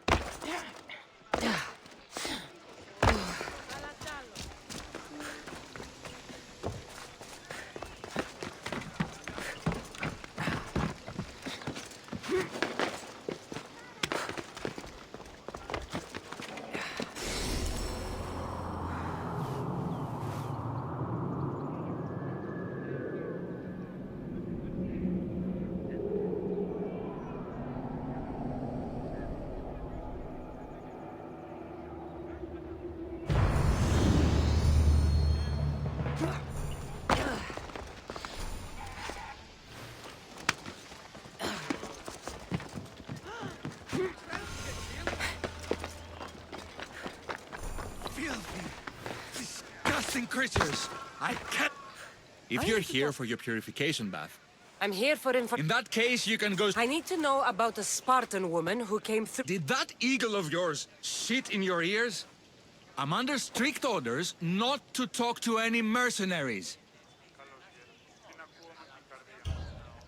Creatures! I can't... If you're here for your purification bath... I'm here for In that case, you can go... I need to know about a Spartan woman who came through... Did that eagle of yours shit in your ears? I'm under strict orders not to talk to any mercenaries.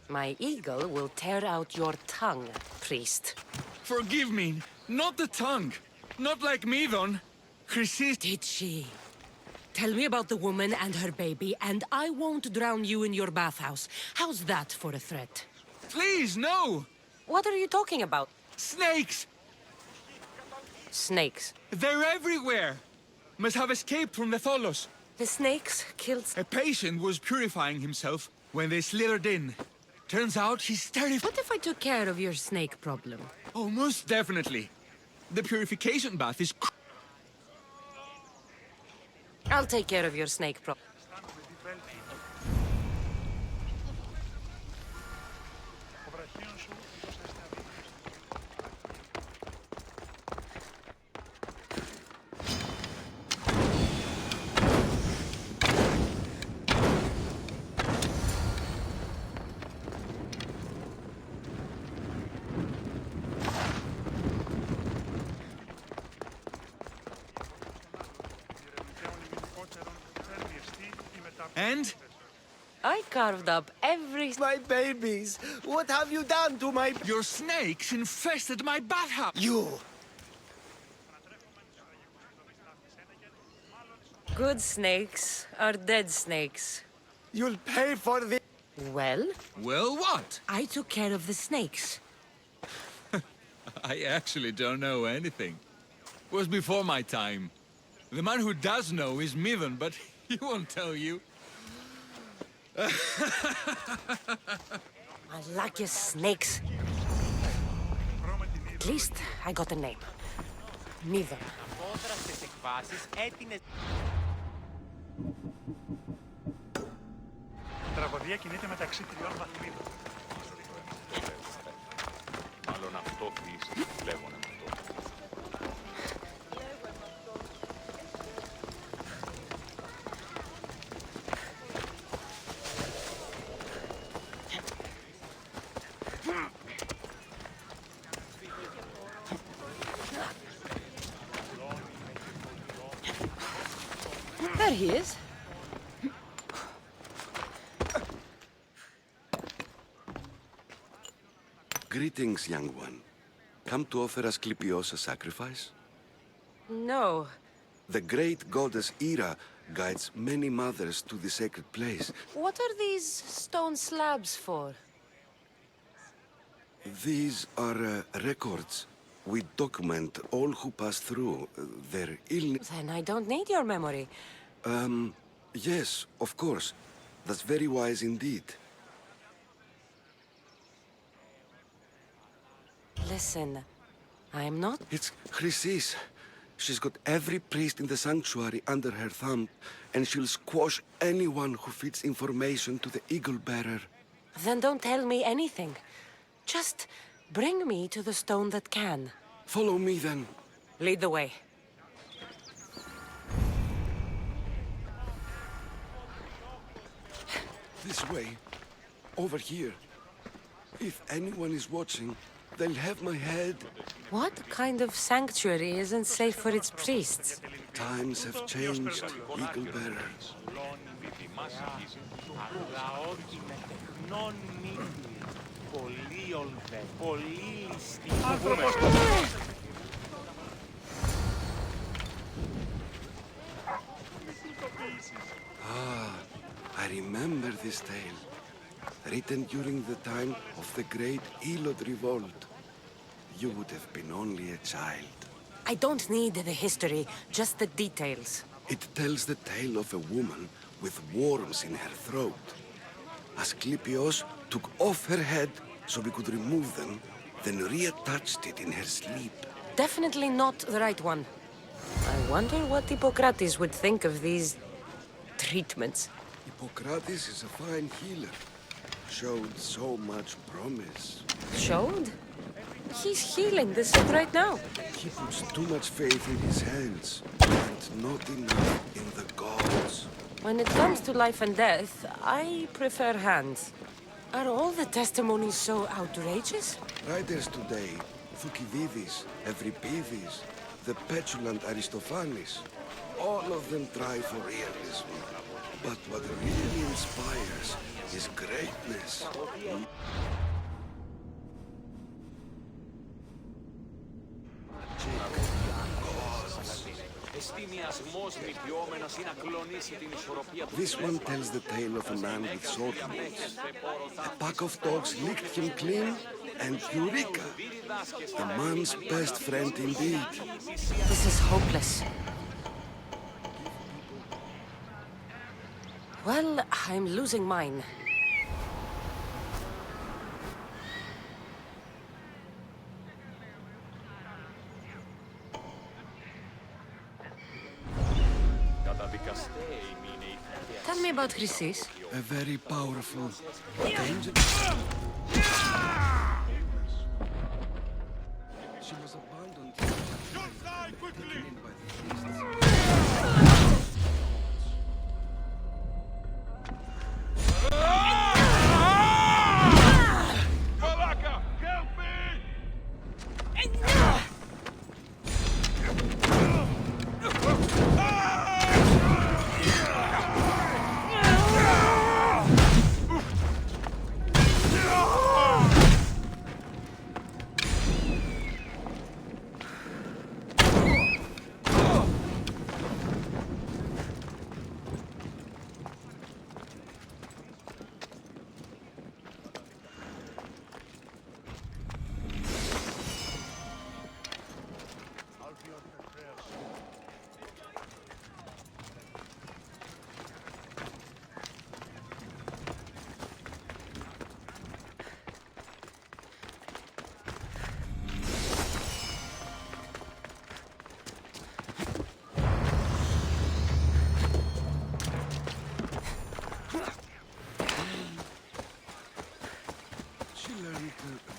My eagle will tear out your tongue, priest. Forgive me, not the tongue. Not like Midon. Chrysis... Did she? Tell me about the woman and her baby, and I won't drown you in your bathhouse. How's that for a threat? Please, no! What are you talking about? Snakes! Snakes? They're everywhere! Must have escaped from the Tholos. The snakes killed... A patient was purifying himself when they slithered in. Turns out he's terrified. What if I took care of your snake problem? Oh, most definitely. The purification bath is... I'll take care of your snake problem. And? I carved up every... My babies! What have you done to my... Your snakes infested my bathhouse! You! Good snakes are dead snakes. You'll pay for the... Well? Well, what? I took care of the snakes. I actually don't know anything. Was before my time. The man who does know is Midon, but he won't tell you. I like your snakes. At least I got a name. Midon. Η τραγωδία κινείται μεταξύ τριών βαθμίδων. Μάλλον αυτό κλείσει. Λέγονε με αυτό. he is. Greetings, young one. Come to offer Asclepios a sacrifice? No. The great goddess Ira guides many mothers to the sacred place. What are these stone slabs for? These are records. We document all who pass through, their illness. Then I don't need your memory. Yes, of course. That's very wise indeed. Listen, I'm not... It's Chrysis. She's got every priest in the sanctuary under her thumb, and she'll squash anyone who feeds information to the Eagle Bearer. Then don't tell me anything. Just bring me to the stone that can. Follow me, then. Lead the way. This way. Over here. If anyone is watching, they'll have my head. What kind of sanctuary isn't safe for its priests? Times have changed, Eagle Bearer. Ah, I remember this tale. Written during the time of the Great Elod Revolt. You would have been only a child. I don't need the history, just the details. It tells the tale of a woman with worms in her throat. Asclepios took off her head so we could remove them, then reattached it in her sleep. Definitely not the right one. I wonder what Hippocrates would think of these... treatments. Hippocrates is a fine healer. Showed so much promise. Showed? He's healing the sick right now. He puts too much faith in his hands, and not enough in the gods. When it comes to life and death, I prefer hands. Are all the testimonies so outrageous? Writers today, Thucydides, Euripides, the petulant Aristophanes, all of them try for realism. But what really inspires is greatness. This one tells the tale of a man with sword wounds. A pack of dogs licked him clean, and Eureka! The man's best friend indeed. This is hopeless. Well, I'm losing mine. Tell me about Chrysis. A very powerful, dangerous... She was abandoned. Don't die quickly! Valaka, help me!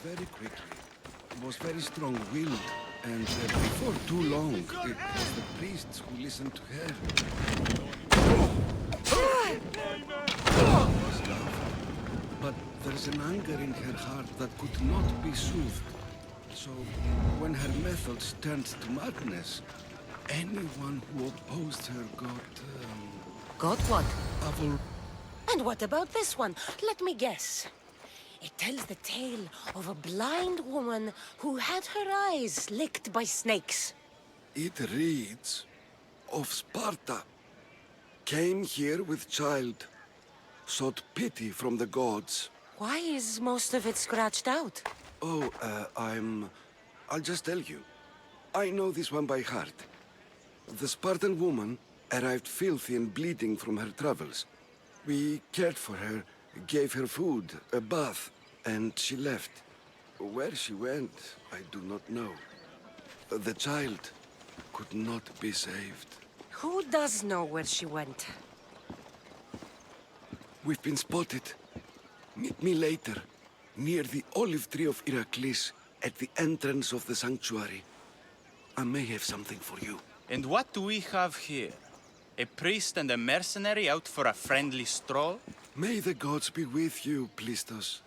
Very quickly. Was very strong-willed, and before too long, it was the priests who listened to her. Was loved, but there's an anger in her heart that could not be soothed. So, when her methods turned to madness, anyone who opposed her got Got what? And what about this one? Let me guess. It tells the tale of a blind woman who had her eyes licked by snakes. It reads of Sparta. Came here with child. Sought pity from the gods. Why is most of it scratched out? Oh, I'll just tell you. I know this one by heart. The Spartan woman arrived filthy and bleeding from her travels. We cared for her, gave her food, a bath, and she left. Where she went, I do not know. The child could not be saved. Who does know where she went? We've been spotted. Meet me later, near the olive tree of Heracles, at the entrance of the sanctuary. I may have something for you. And what do we have here? A priest and a mercenary out for a friendly stroll? May the gods be with you, Plistos.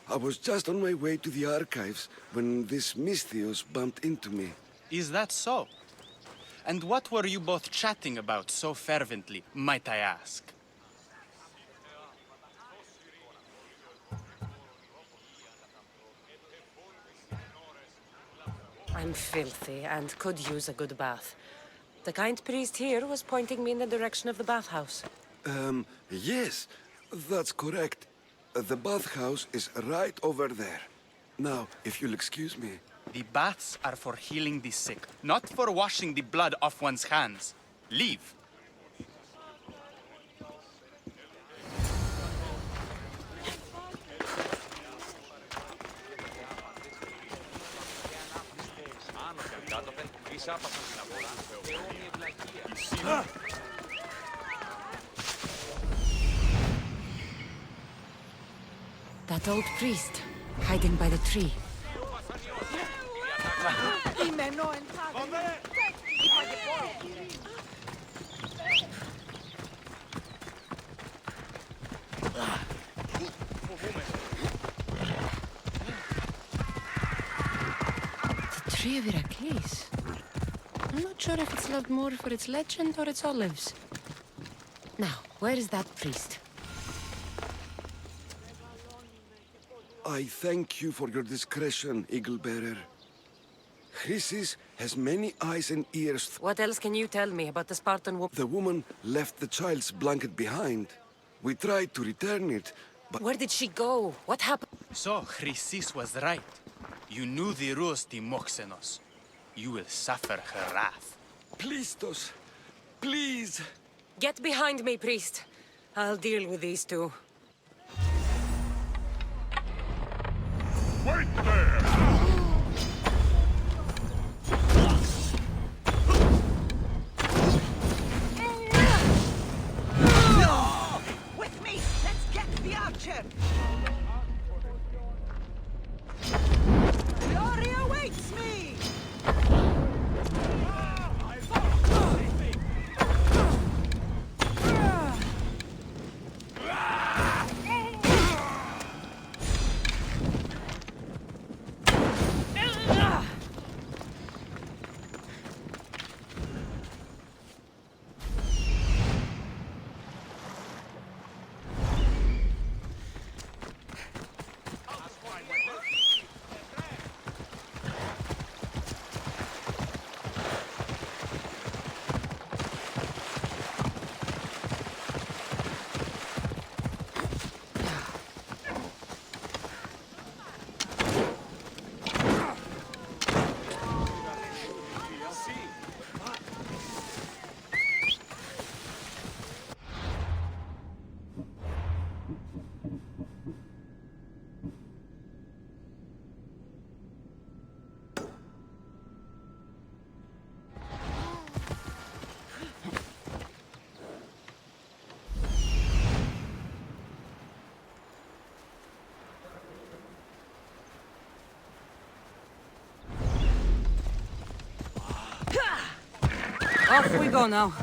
I was just on my way to the archives when this Misthios bumped into me. Is that so? And what were you both chatting about so fervently, might I ask? I'm filthy and could use a good bath. The kind priest here was pointing me in the direction of the bathhouse. Yes, that's correct. The bathhouse is right over there. Now, if you'll excuse me. The baths are for healing the sick, not for washing the blood off one's hands. Leave. That old priest, hiding by the tree. The tree of Heracles. I'm not sure if it's loved more for its legend or its olives. Now, where is that priest? I thank you for your discretion, Eagle-bearer. Chrysis has many eyes and ears. What else can you tell me about the Spartan woman? The woman left the child's blanket behind. We tried to return it, but... Where did she go? What happened? So, Chrysis was right. You knew the rules, Timoxenos. You will suffer her wrath. Plistos, please. Get behind me, priest. I'll deal with these two. Wait there! No! With me! Let's get the archer! Glory awaits me! Off we go now.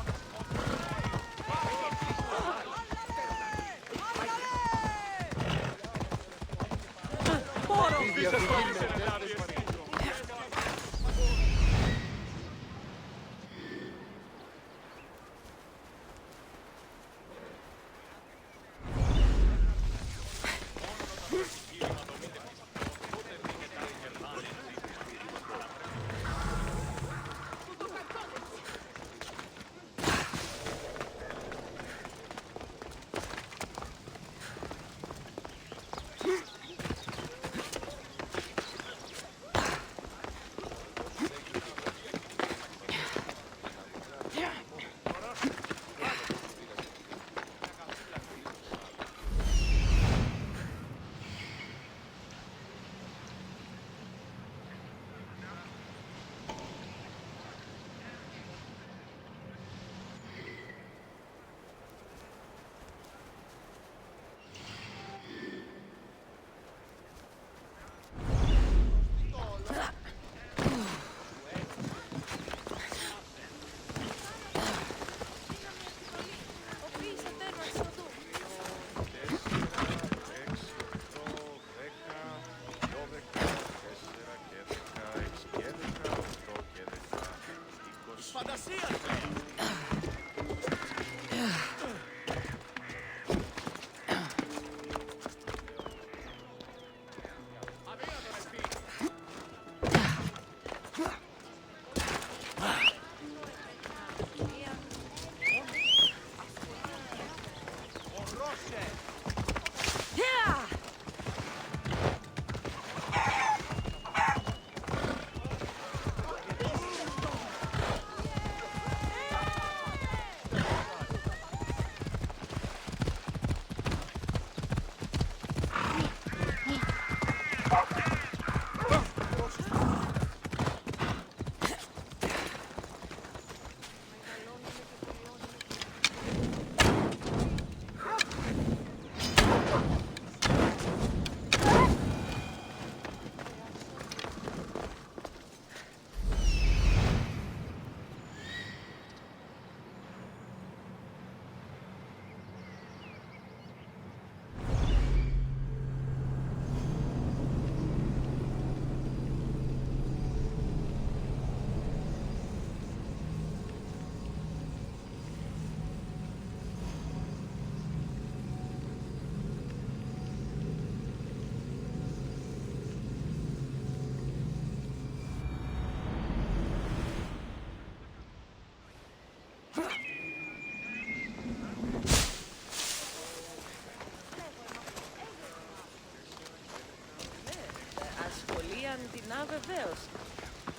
Αντινά βεβαίως.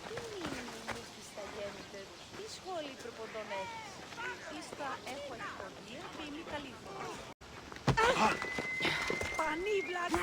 Τι μήνυμους στα γέννητε, τι σχόλοι προποντών έχεις. Ίστα έχω εκποδία και είμαι καλή. Πανίβλας!